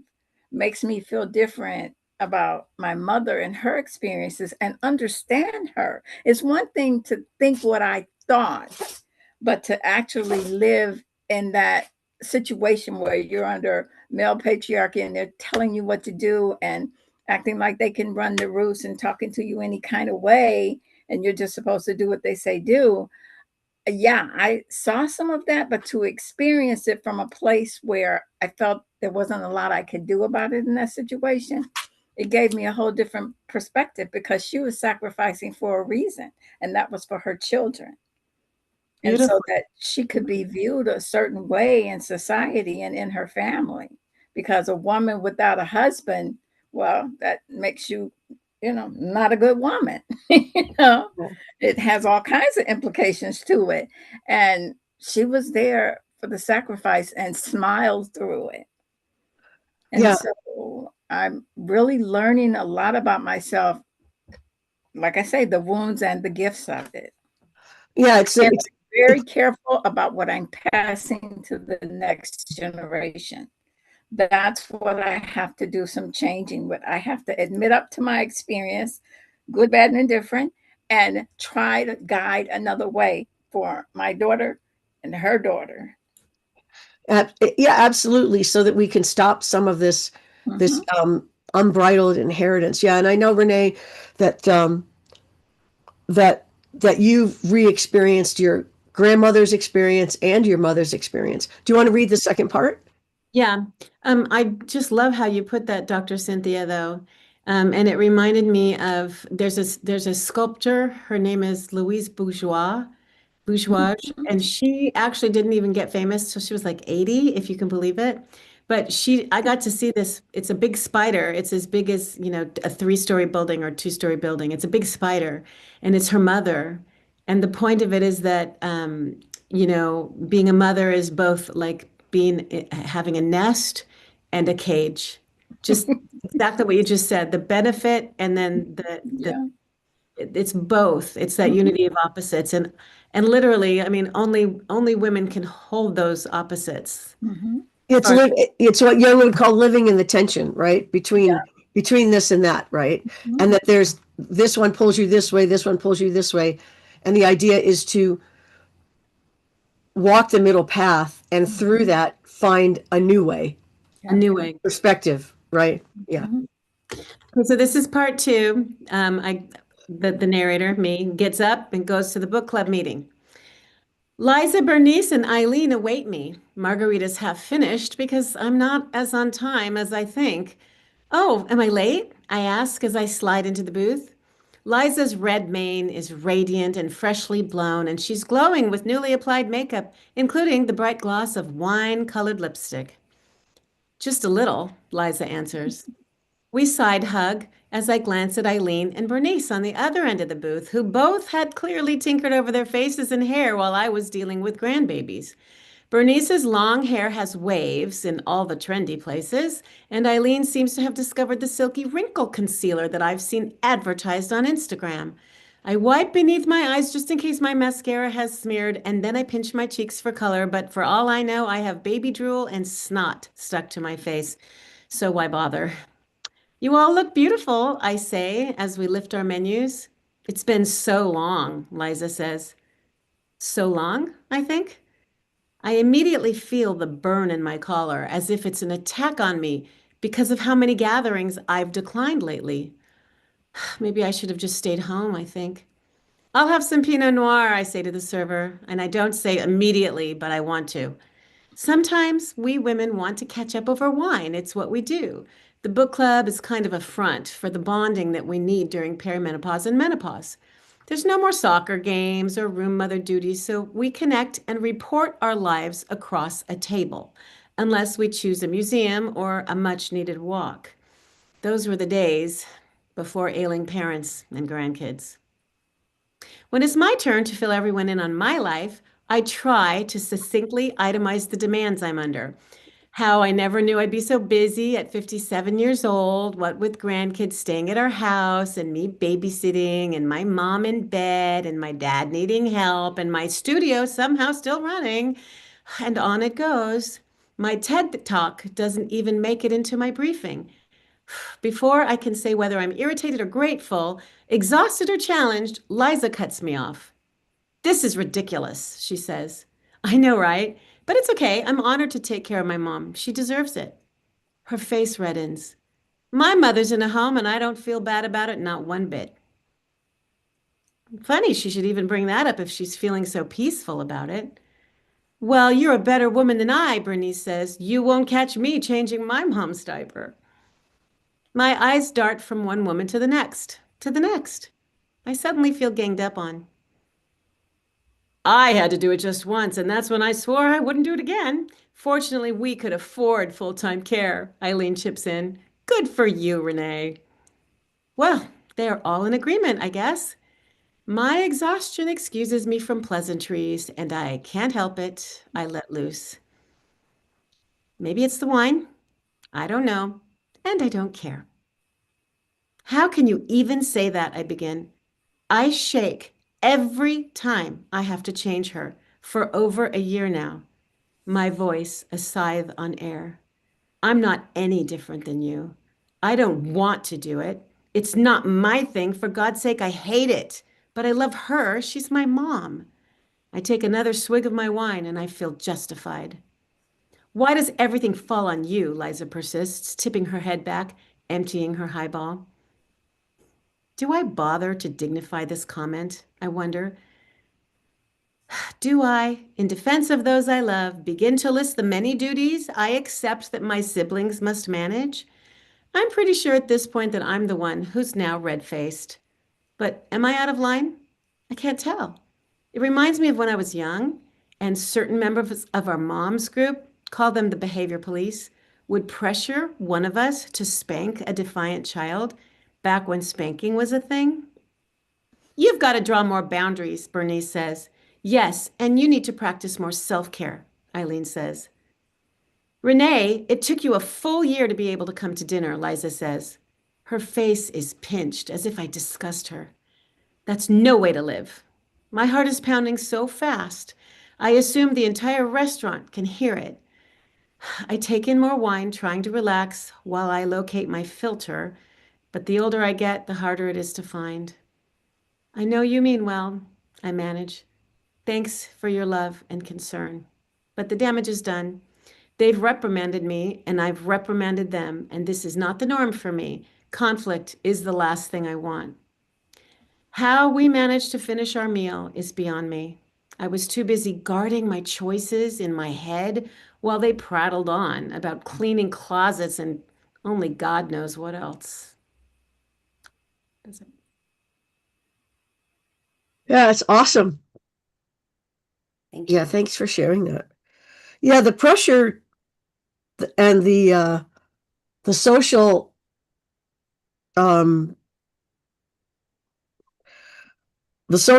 makes me feel different about my mother and her experiences and understand her. It's one thing to think what I thought, but to actually live in that situation where you're under male patriarchy and they're telling you what to do and acting like they can run the roost and talking to you any kind of way, and you're just supposed to do what they say do. Yeah, I saw some of that, but to experience it from a place where I felt there wasn't a lot I could do about it in that situation, it gave me a whole different perspective because she was sacrificing for a reason, and that was for her children. and Beautiful. so that she could be viewed a certain way in society and in her family. Because a woman without a husband, well, that makes you, not a good woman. It has all kinds of implications to it. And she was there for the sacrifice and smiled through it. And Yeah. so I'm really learning a lot about myself. Like I say, the wounds and the gifts of it. Yeah. And I'm very careful about what I'm passing to the next generation. That's what I have to do some changing with. I have to admit up to my experience, good, bad, and indifferent, and try to guide another way for my daughter and her daughter. Yeah, absolutely. So that we can stop some of this Mhm. unbridled inheritance. Yeah. And I know, Renee, that, that, that you've re-experienced your grandmother's experience and your mother's experience. Do you want to read the second part? Yeah. I just love how you put that, Dr. Cynthia, though. And it reminded me of there's a sculptor. Her name is Louise Bourgeois, and she actually didn't even get famous till she was like 80, if you can believe it. But I got to see this. It's a big spider. It's as big as, a three-story building or two-story building. It's a big spider, and it's her mother. And the point of it is that, being a mother is both like having a nest and a cage. Just exactly what you just said, the benefit and then the Yeah. it's both. It's that Mhm. unity of opposites. And literally, I mean, only women can hold those opposites. Mhm. It's Or it's what Jung would call living in the tension, right? Yeah. Between this and that, right? Mhm. And that there's this one pulls you this way, this one pulls you this way. And the idea is to walk the middle path and through Mhm. that find a new way, a Yeah. new way. perspective, right? Yeah. Mhm. Okay, so this is part two. The narrator, me, gets up and goes to the book club meeting. Liza, Bernice, and Eileen await me. Margarita's half finished because I'm not as on time as I think. Oh, am I late? I ask as I slide into the booth. Liza's red mane is radiant and freshly blown, and she's glowing with newly applied makeup, including the bright gloss of wine-colored lipstick. Just a little, Liza answers. We side hug as I glance at Eileen and Bernice on the other end of the booth, who both had clearly tinkered over their faces and hair while I was dealing with grandbabies. Bernice's long hair has waves in all the trendy places, and Eileen seems to have discovered the silky wrinkle concealer that I've seen advertised on Instagram. I wipe beneath my eyes just in case my mascara has smeared, and then I pinch my cheeks for color, but for all I know, I have baby drool and snot stuck to my face. So why bother? You all look beautiful, I say as we lift our menus. It's been so long, Liza says. So long, I think. I immediately feel the burn in my collar as if it's an attack on me because of how many gatherings I've declined lately. Maybe I should have just stayed home, I think. I'll have some Pinot Noir, I say to the server, and I don't say immediately, but I want to. Sometimes we women want to catch up over wine. It's what we do. The book club is kind of a front for the bonding that we need during perimenopause and menopause. There's no more soccer games or room mother duties, so we connect and report our lives across a table, unless we choose a museum or a much needed walk. Those were the days before ailing parents and grandkids. When it's my turn to fill everyone in on my life, I try to succinctly itemize the demands I'm under. How I never knew I'd be so busy at 57 years old, what with grandkids staying at our house and me babysitting and my mom in bed and my dad needing help and my studio somehow still running. And on it goes. My TED talk doesn't even make it into my briefing. Before I can say whether I'm irritated or grateful, exhausted or challenged, Liza cuts me off. This is ridiculous, she says. I know, right? But it's okay. I'm honored to take care of my mom. She deserves it. Her face reddens. My mother's in a home and I don't feel bad about it, not one bit. Funny, she should even bring that up if she's feeling so peaceful about it. Well, you're a better woman than I, Bernice says. You won't catch me changing my mom's diaper. My eyes dart from one woman to the next, to the next. I suddenly feel ganged up on. I had to do it just once, and that's when I swore I wouldn't do it again. Fortunately, we could afford full-time care. Eileen chips in. Good for you, Renee. Well, they are all in agreement, I guess. My exhaustion excuses me from pleasantries, and I can't help it. I let loose. Maybe it's the wine. I don't know, and I don't care. How can you even say that? I begin. I shake every time I have to change her for over a year now. My voice a scythe on air. I'm not any different than you. I don't want to do it. It's not my thing. For God's sake, I hate it. But I love her. She's my mom. I take another swig of my wine and I feel justified. Why does everything fall on you? Liza persists, tipping her head back, emptying her highball. Do I bother to dignify this comment? I wonder. Do I, in defense of those I love, begin to list the many duties I accept that my siblings must manage? I'm pretty sure at this point that I'm the one who's now red-faced. But am I out of line? I can't tell. It reminds me of when I was young and certain members of our mom's group, call them the behavior police, would pressure one of us to spank a defiant child back when spanking was a thing. You've got to draw more boundaries, Bernice says. Yes, and you need to practice more self-care, Eileen says. Renee, it took you a full year to be able to come to dinner, Liza says. Her face is pinched as if I disgust her. That's no way to live. My heart is pounding so fast, I assume the entire restaurant can hear it. I take in more wine, trying to relax while I locate my filter, but the older I get, the harder it is to find. I know you mean well, I manage. Thanks for your love and concern. But the damage is done. They've reprimanded me, and I've reprimanded them, and this is not the norm for me. Conflict is the last thing I want. How we managed to finish our meal is beyond me. I was too busy guarding my choices in my head while they prattled on about cleaning closets and only God knows what else. Yeah, it's awesome. Thank you. Yeah, thanks for sharing that. Yeah, the pressure and the social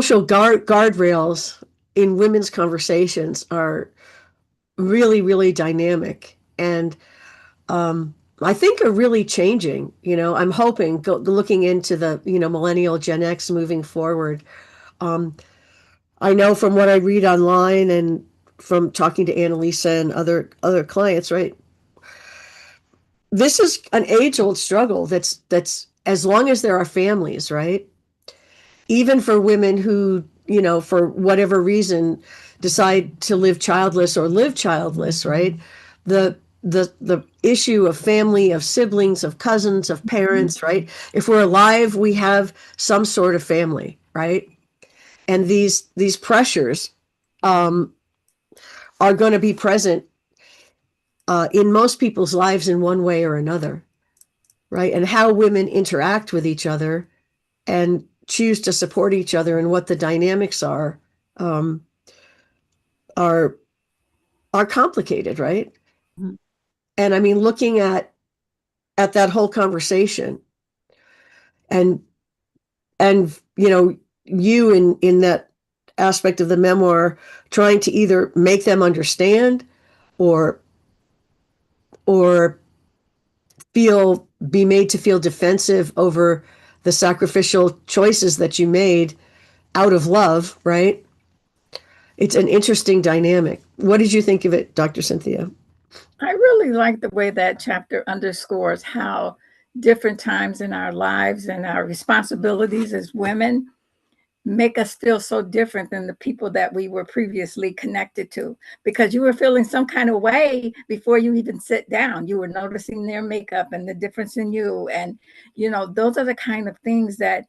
guardrails in women's conversations are really, really dynamic, and I think are really changing. I'm hoping looking into the millennial Gen X moving forward. I know from what I read online and from talking to Annalisa and other clients, right? This is an age-old struggle that's as long as there are families, right? Even for women who, for whatever reason decide to live childless or live childless, right? The issue of family, of siblings, of cousins, of parents, right? If we're alive, we have some sort of family, right? And these pressures are going to be present in most people's lives in one way or another, right? And how women interact with each other and choose to support each other and what the dynamics um, are complicated, right? Mhm. And I mean, looking at that whole conversation, and you in that aspect of the memoir, trying to either make them understand or or be made to feel defensive over the sacrificial choices that you made out of love, right? It's an interesting dynamic. What did you think of it, Dr. Cynthia? I really like the way that chapter underscores how different times in our lives and our responsibilities as women make us feel so different than the people that we were previously connected to, because you were feeling some kind of way before you even sit down. You were noticing their makeup and the difference in you. And, those are the kind of things that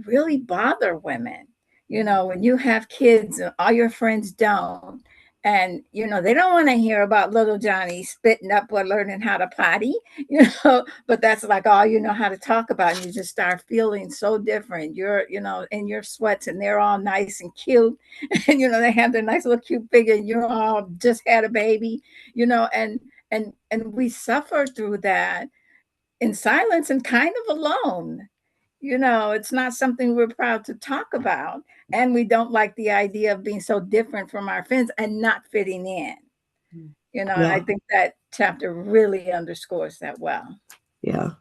really bother women. When you have kids and all your friends don't, And, they don't want to hear about little Johnny spitting up or learning how to potty, but that's like all you know how to talk about. And you just start feeling so different. You're, in your sweats and they're all nice and cute. And, they have their nice little cute figure and you're all just had a baby, and we suffer through that in silence and kind of alone. It's not something we're proud to talk about. And we don't like the idea of being so different from our friends and not fitting in. And I think that chapter really underscores that well. Yeah.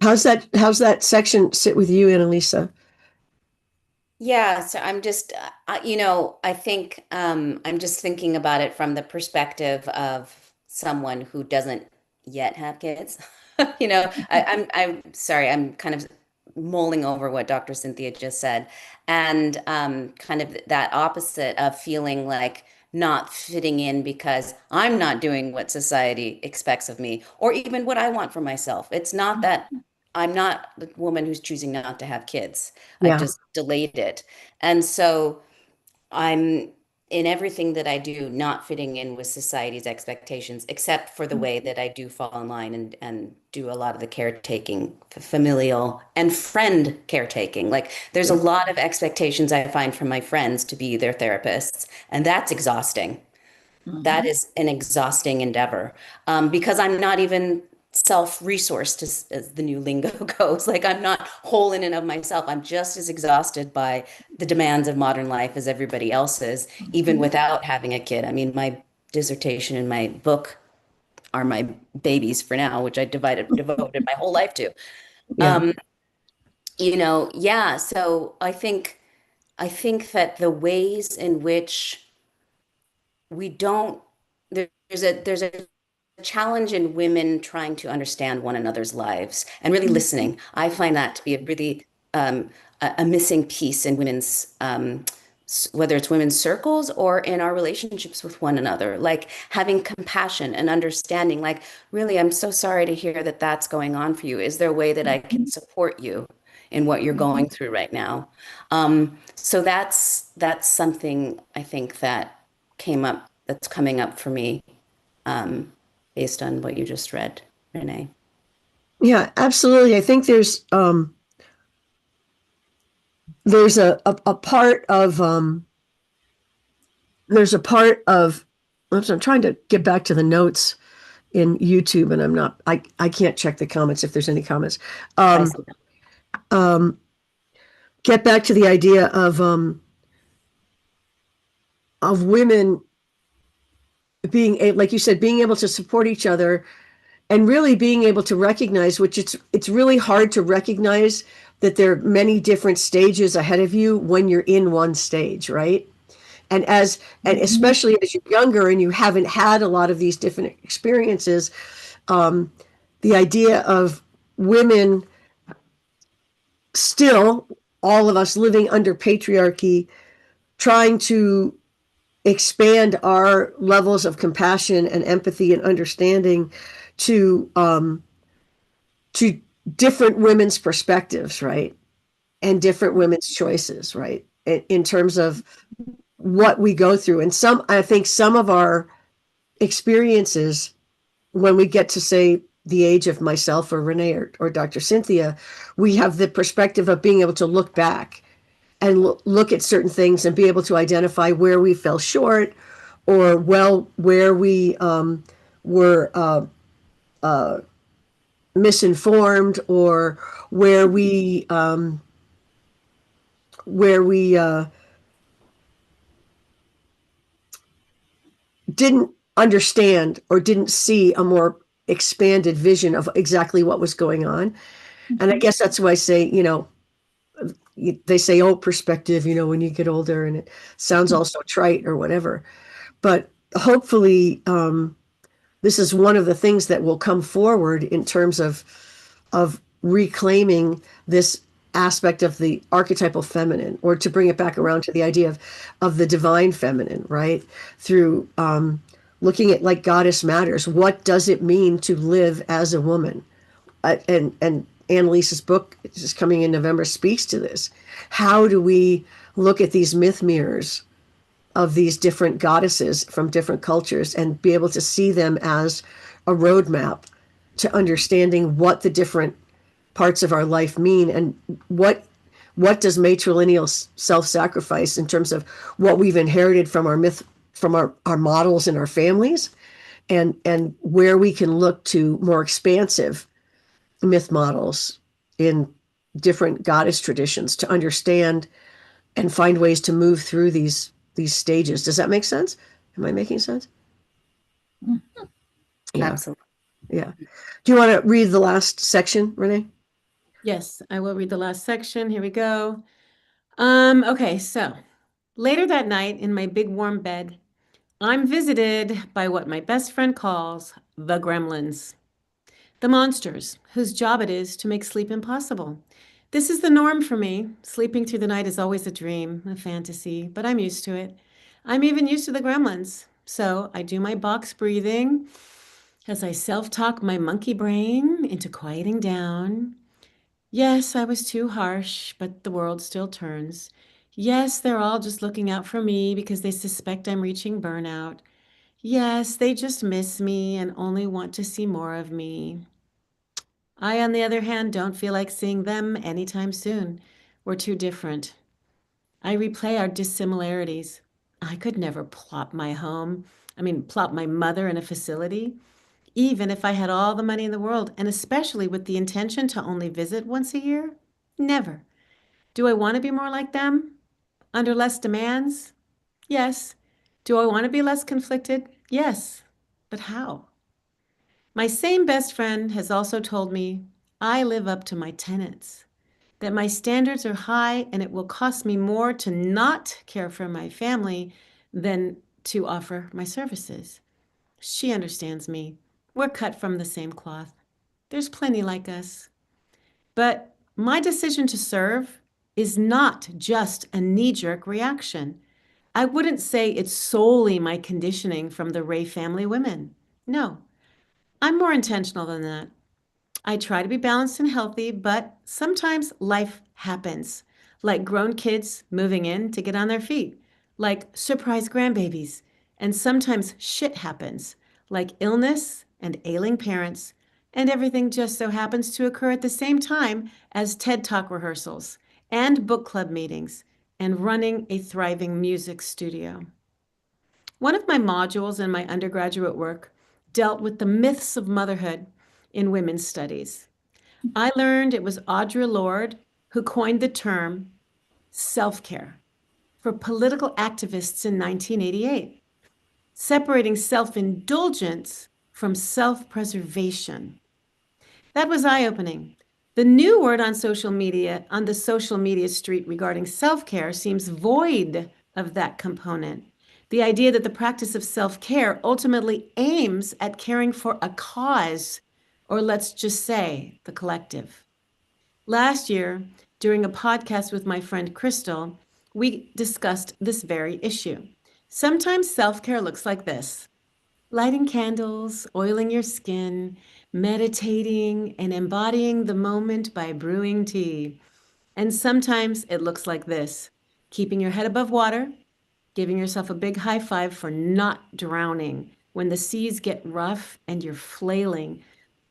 How's that section sit with you, Annalisa? Yeah, so I'm just, I think I'm just thinking about it from the perspective of someone who doesn't yet have kids. I'm sorry, I'm kind of mulling over what Dr. Cynthia just said, and kind of that opposite of feeling like not fitting in because I'm not doing what society expects of me, or even what I want for myself. It's not that I'm not the woman who's choosing not to have kids. I've Yeah. just delayed it. And so I'm in everything that I do, not fitting in with society's expectations, except for the way that I do fall in line and do a lot of the caretaking, familial and friend caretaking. Like there's a lot of expectations I find from my friends to be their therapists, and that's exhausting. That is an exhausting endeavor because I'm not even self-resourced, as the new lingo goes. Like I'm not whole in and of myself. I'm just as exhausted by the demands of modern life as everybody else is, even without having a kid. I mean, my dissertation and my book are my babies for now, which I devoted my whole life to. Yeah. Yeah. So I think that the ways in which we don't there's a challenge in women trying to understand one another's lives and really listening. I find that to be a really a missing piece in women's whether it's women's circles or in our relationships with one another, like having compassion and understanding, like, really, I'm so sorry to hear that that's going on for you. Is there a way that I can support you in what you're going through right now? So that's something I think that that's coming up for me, based on what you just read, Renee. Yeah, absolutely. I think there's a part of there's a part of I'm trying to get back to the notes in YouTube, and I can't check the comments if there's any comments. I see that. Get back to the idea of women being, like you said, being able to support each other and really being able to recognize, which it's really hard to recognize that there are many different stages ahead of you when you're in one stage, right? And especially as you're younger and you haven't had a lot of these different experiences, the idea of women still, all of us living under patriarchy, trying to expand our levels of compassion and empathy and understanding to different women's perspectives, right? And different women's choices, right? In terms of what we go through. And I think some of our experiences, when we get to say the age of myself or Renee or Dr. Cynthia, we have the perspective of being able to look back and look at certain things and be able to identify where we fell short or where we were misinformed, or where we didn't understand or didn't see a more expanded vision of exactly what was going on. And I guess that's why I say, they say, oh, perspective, when you get older, and it sounds all so trite or whatever. But hopefully, this is one of the things that will come forward in terms of reclaiming this aspect of the archetypal feminine, or to bring it back around to the idea of the divine feminine, right? Through looking at, like, Goddess Matters. What does it mean to live as a woman? And Annalisa's book, which is coming in November, speaks to this. How do we look at these myth mirrors of these different goddesses from different cultures and be able to see them as a roadmap to understanding what the different parts of our life mean and what does matrilineal self-sacrifice in terms of what we've inherited from our myth, from our models in our families, and where we can look to more expansive myth models in different goddess traditions to understand and find ways to move through these stages. Does that make sense? Am I making sense? Yeah. Absolutely. Yeah. Do you want to read the last section, Renee? Yes, I will read the last section. Here we go. Okay, so later that night in my big warm bed, I'm visited by what my best friend calls the gremlins, the monsters whose job it is to make sleep impossible. This is the norm for me. Sleeping through the night is always a dream, a fantasy, but I'm used to it. I'm even used to the gremlins. So I do my box breathing as I self-talk my monkey brain into quieting down. Yes, I was too harsh, but the world still turns. Yes, they're all just looking out for me because they suspect I'm reaching burnout. Yes, they just miss me and only want to see more of me. I, on the other hand, don't feel like seeing them anytime soon. We're too different. I replay our dissimilarities. I could never plop my mother in a facility, even if I had all the money in the world, and especially with the intention to only visit once a year. Never. Do I want to be more like them? Under less demands? Yes. Do I want to be less conflicted? Yes. But how? My same best friend has also told me I live up to my tenets, that my standards are high and it will cost me more to not care for my family than to offer my services. She understands me. We're cut from the same cloth. There's plenty like us. But my decision to serve is not just a knee-jerk reaction. I wouldn't say it's solely my conditioning from the Ray family women. No, I'm more intentional than that. I try to be balanced and healthy, but sometimes life happens, like grown kids moving in to get on their feet, like surprise grandbabies. And sometimes shit happens, like illness and ailing parents, and everything just so happens to occur at the same time as TED Talk rehearsals and book club meetings and running a thriving music studio. One of my modules in my undergraduate work dealt with the myths of motherhood in women's studies. I learned it was Audre Lorde who coined the term self-care for political activists in 1988, separating self-indulgence from self-preservation. That was eye-opening. The new word on the social media street regarding self-care seems void of that component. The idea that the practice of self-care ultimately aims at caring for a cause, or let's just say the collective. Last year, during a podcast with my friend Crystal, we discussed this very issue. Sometimes self-care looks like this: lighting candles, oiling your skin, meditating, and embodying the moment by brewing tea. And sometimes it looks like this: keeping your head above water, giving yourself a big high five for not drowning when the seas get rough and you're flailing,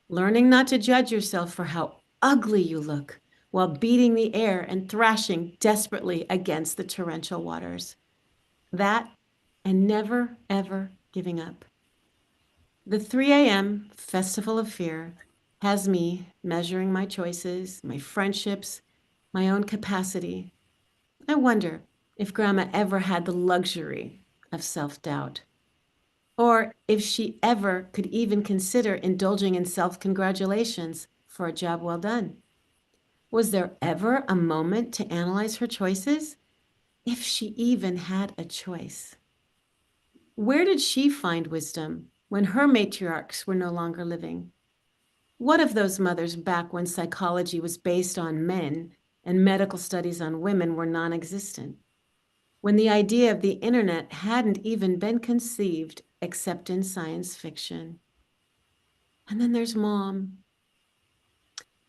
learning not to judge yourself for how ugly you look while beating the air and thrashing desperately against the torrential waters. That and never, ever giving up. The 3 a.m. Festival of Fear has me measuring my choices, my friendships, my own capacity. I wonder if Grandma ever had the luxury of self-doubt, or if she ever could even consider indulging in self-congratulations for a job well done. Was there ever a moment to analyze her choices, if she even had a choice? Where did she find wisdom when her matriarchs were no longer living? What of those mothers back when psychology was based on men and medical studies on women were non-existent? When the idea of the internet hadn't even been conceived except in science fiction? And then there's Mom.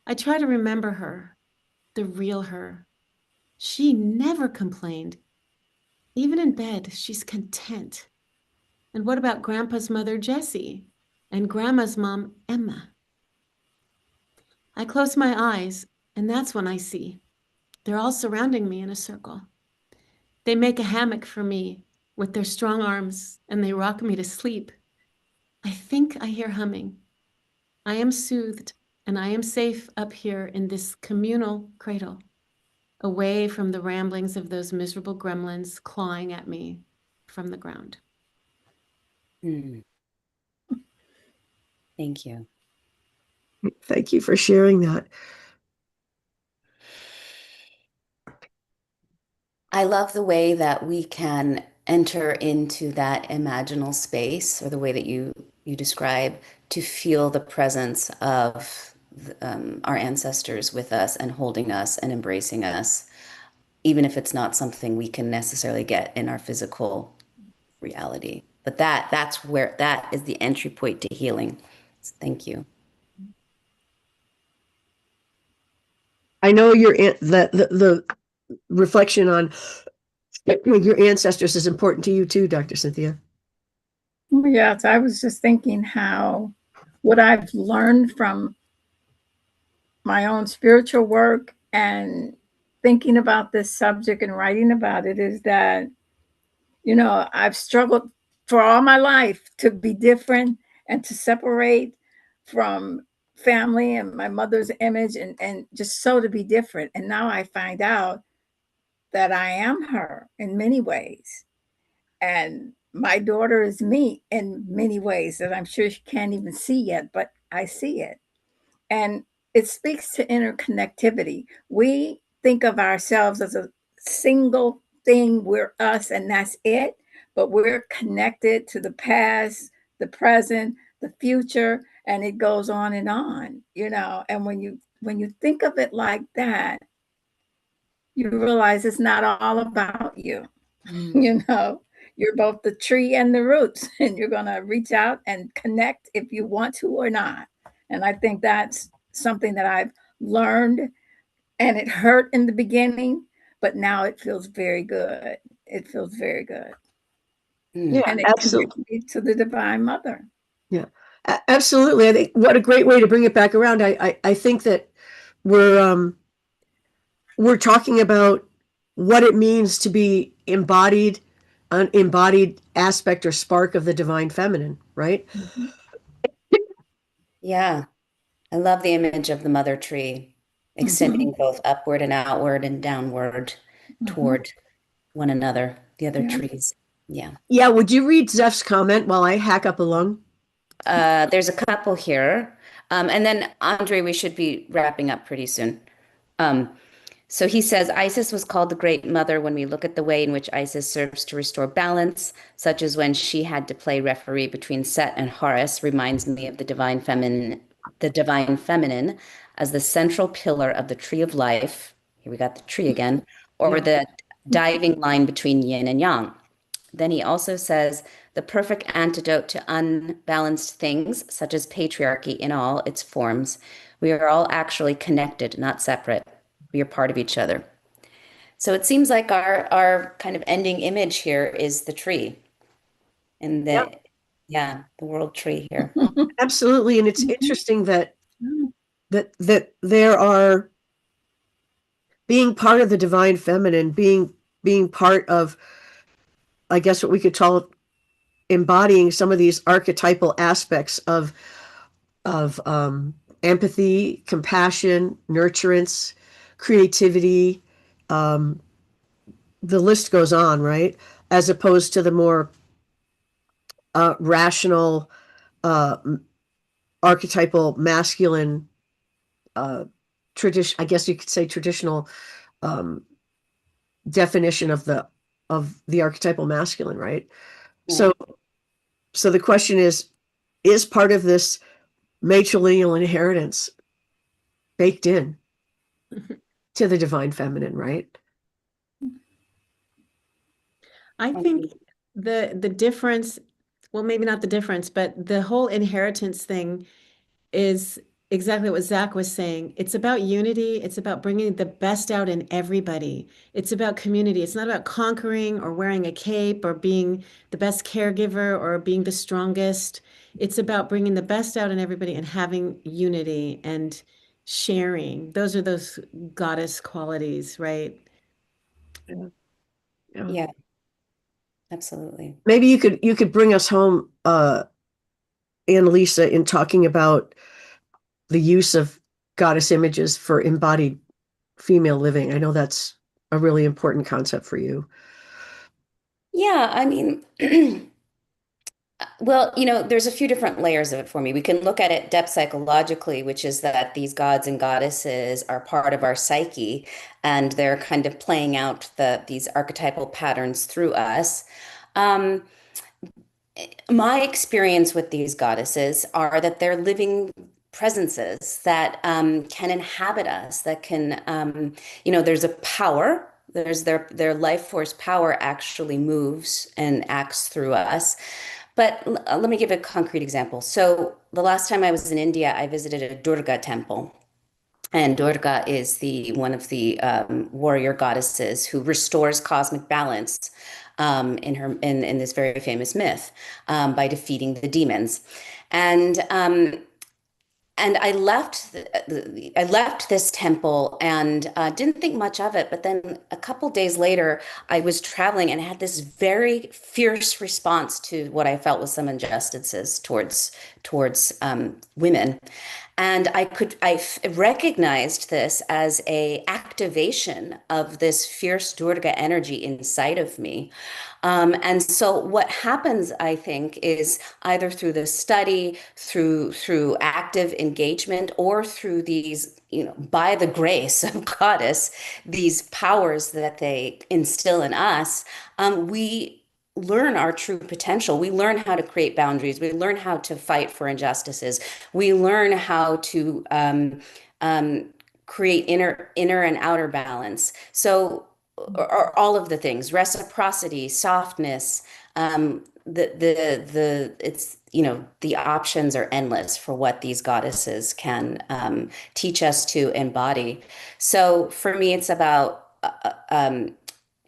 I try to remember her, the real her. She never complained. Even in bed, she's content. And what about Grandpa's mother, Jessie, and Grandma's mom, Emma? I close my eyes, and that's when I see. They're all surrounding me in a circle. They make a hammock for me with their strong arms, and they rock me to sleep. I think I hear humming. I am soothed, and I am safe up here in this communal cradle, away from the ramblings of those miserable gremlins clawing at me from the ground. Mm. Thank you. Thank you for sharing that. I love the way that we can enter into that imaginal space, or the way that you describe, to feel the presence of our ancestors with us and holding us and embracing us, even if it's not something we can necessarily get in our physical reality. But that's where that is the entry point to healing. So thank you. I know the reflection on your ancestors is important to you too, Dr. Cynthia. Yes, I was just thinking how what I've learned from my own spiritual work and thinking about this subject and writing about it is that, I've struggled for all my life to be different and to separate from family and my mother's image and just so to be different. And now I find out that I am her in many ways. And my daughter is me in many ways that I'm sure she can't even see yet, but I see it. And it speaks to interconnectivity. We think of ourselves as a single thing, we're us, and that's it. But we're connected to the past, the present, the future, and it goes on and on, And when you think of it like that, you realize it's not all about you. you know you're both the tree and the roots, and you're going to reach out and connect if you want to or not. And I think that's something that I've learned, and it hurt in the beginning, but now it feels very good. It feels very good. Yeah, And it connects absolutely. me to the Divine Mother. Yeah, absolutely. I think what a great way to bring it back around. I think that we're talking about what it means to be embodied, an embodied aspect or spark of the divine feminine, right? Mm-hmm. Yeah, I love the image of the mother tree Mm-hmm. extending both upward and outward and downward Mm-hmm. toward one another, the other Yeah. trees. Yeah. Yeah, would you read Zeph's comment while I hack up a lung? There's a couple here. And then, Andre, we should be wrapping up pretty soon. Um, So he says Isis was called the Great Mother when we look at the way in which Isis serves to restore balance, such as when she had to play referee between Set and Horus, reminds me of the divine feminine as the central pillar of the tree of life. Here we got the tree again, or Yeah. the diving line between yin and yang. Then he also says the perfect antidote to unbalanced things, such as patriarchy in all its forms. We are all actually connected, not separate. We are part of each other. So it seems like our kind of ending image here is the tree and Yeah, the world tree here. absolutely. And it's interesting that there are being part of the divine feminine, being part of, I guess, what we could call embodying some of these archetypal aspects of empathy, compassion, nurturance, creativity. Um, the list goes on, right? As opposed to the more rational, uh, archetypal masculine tradition. I guess you could say traditional um, definition of the archetypal masculine, right? Yeah. So the question is part of this matrilineal inheritance baked in to the divine feminine, right? I think the difference, well, maybe not the difference, but the whole inheritance thing is exactly what Zach was saying. It's about unity. It's about bringing the best out in everybody. It's about community. It's not about conquering or wearing a cape or being the best caregiver or being the strongest. It's about bringing the best out in everybody and having unity and sharing. Those are those goddess qualities, right? Yeah. Yeah. Yeah, absolutely. Maybe you could bring us home, Annalisa, in talking about the use of goddess images for embodied female living. I know that's a really important concept for you. Yeah, I mean, well, there's a few different layers of it for me. We can look at it depth psychologically, which is that these gods and goddesses are part of our psyche, and they're kind of playing out these archetypal patterns through us. Um, my experience with these goddesses are that they're living presences that can inhabit us, that can, there's a power. Their life force power actually moves and acts through us. But let me give a concrete example. So the last time I was in India, I visited a Durga temple. And Durga is the one of the warrior goddesses who restores cosmic balance in this very famous myth by defeating the demons. And and I left this temple and didn't think much of it. But then a couple days later, I was traveling and had this very fierce response to what I felt was some injustices towards women. And recognized this as a activation of this fierce Durga energy inside of me. And so what happens, I think, is either through the study, through active engagement, or through these, by the grace of Goddess, these powers that they instill in us, we learn our true potential. We learn how to create boundaries. We learn how to fight for injustices. We learn how to create inner and outer balance. So, or all of the things, reciprocity, softness, it's, the options are endless for what these goddesses can teach us to embody. So for me, it's about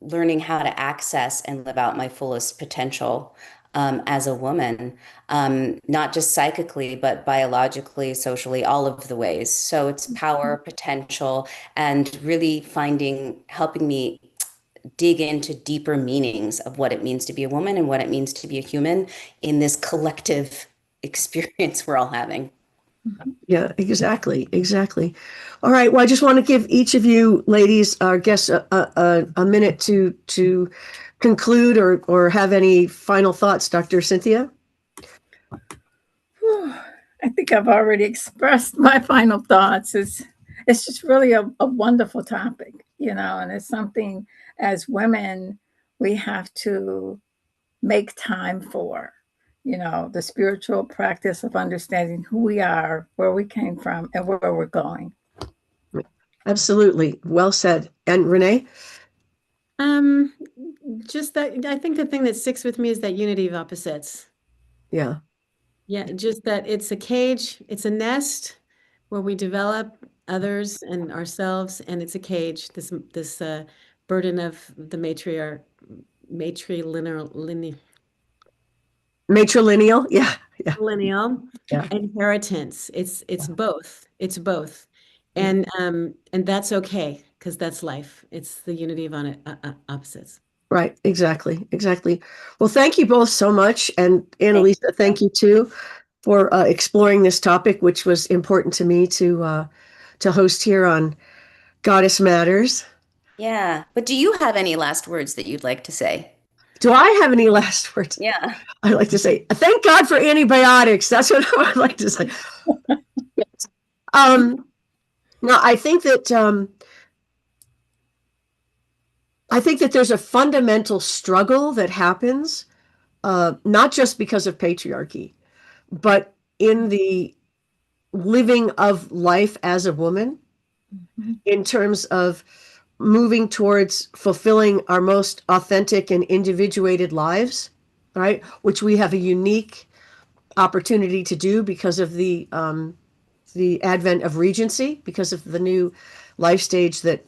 learning how to access and live out my fullest potential as a woman, not just psychically, but biologically, socially, all of the ways. So it's power, potential, and really helping me dig into deeper meanings of what it means to be a woman and what it means to be a human in this collective experience we're all having. Yeah, exactly. Exactly. All right. Well, I just want to give each of you ladies, our guests, a minute to conclude or have any final thoughts. Dr. Cynthia? I think I've already expressed my final thoughts. It's just really a wonderful topic, and it's something as women we have to make time for, the spiritual practice of understanding who we are, where we came from, and where we're going. Absolutely. Well said. And Renee? Just that I think the thing that sticks with me is that unity of opposites. Yeah. Yeah, just that it's a cage, it's a nest where we develop others and ourselves, and it's a cage, this burden of the matrilineal Matrilineal. Yeah. Yeah. lineal Yeah. inheritance. It's both. It's both. And that's okay because that's life. It's the unity of opposites. Right. Exactly. Exactly. Well, thank you both so much. And Annalisa, thank you too for exploring this topic, which was important to me to host here on Goddess Matters. Yeah. But do you have any last words that you'd like to say? Do I have any last words? Yeah. I'd like to say, thank God for antibiotics. That's what I would like to say. No, I think that there's a fundamental struggle that happens, not just because of patriarchy, but in the living of life as a woman, in terms of moving towards fulfilling our most authentic and individuated lives, right? Which we have a unique opportunity to do because of the the advent of Regency because of the new life stage that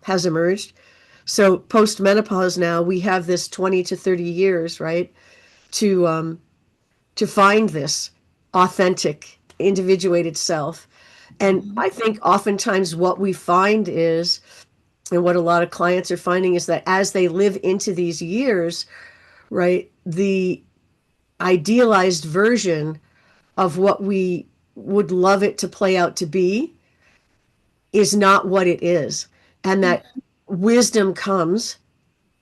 has emerged. So post-menopause now, we have this 20 to 30 years, right, to find this authentic, individuated self. And I think oftentimes what we find is, and what a lot of clients are finding is that as they live into these years, right, the idealized version of what we would love it to play out to be is not what it is. And that wisdom comes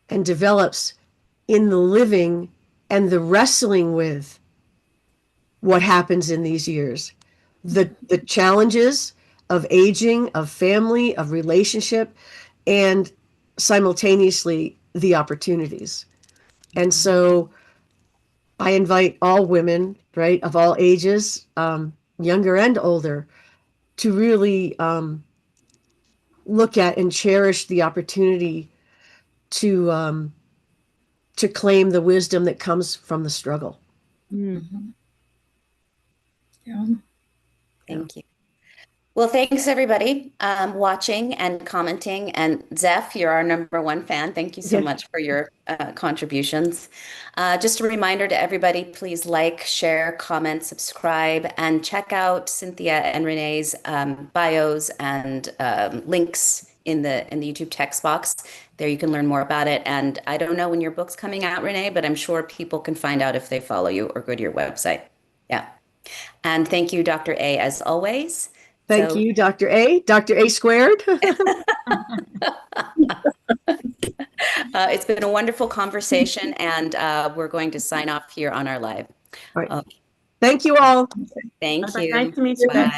and develops in the living and the wrestling with what happens in these years. The challenges of aging, of family, of relationship, and simultaneously the opportunities. And so I invite all women, right, of all ages, younger and older, to really look at and cherish the opportunity to claim the wisdom that comes from the struggle. Mm. Yeah. Thank you. Well, thanks everybody watching and commenting. And Zeph, you're our #1 fan. Thank you so Yeah. much for your contributions. Just a reminder to everybody, please like, share, comment, subscribe, and check out Cynthia and Renee's bios and links in the YouTube text box. There you can learn more about it. And I don't know when your book's coming out, Renee, but I'm sure people can find out if they follow you or go to your website. Yeah. And thank you, Dr. A, as always. Thank you, Dr. A. Dr. A squared. It's been a wonderful conversation, and we're going to sign off here on our live. All right. Okay. Thank you all. Thank Bye-bye. you. Nice to meet you. Bye.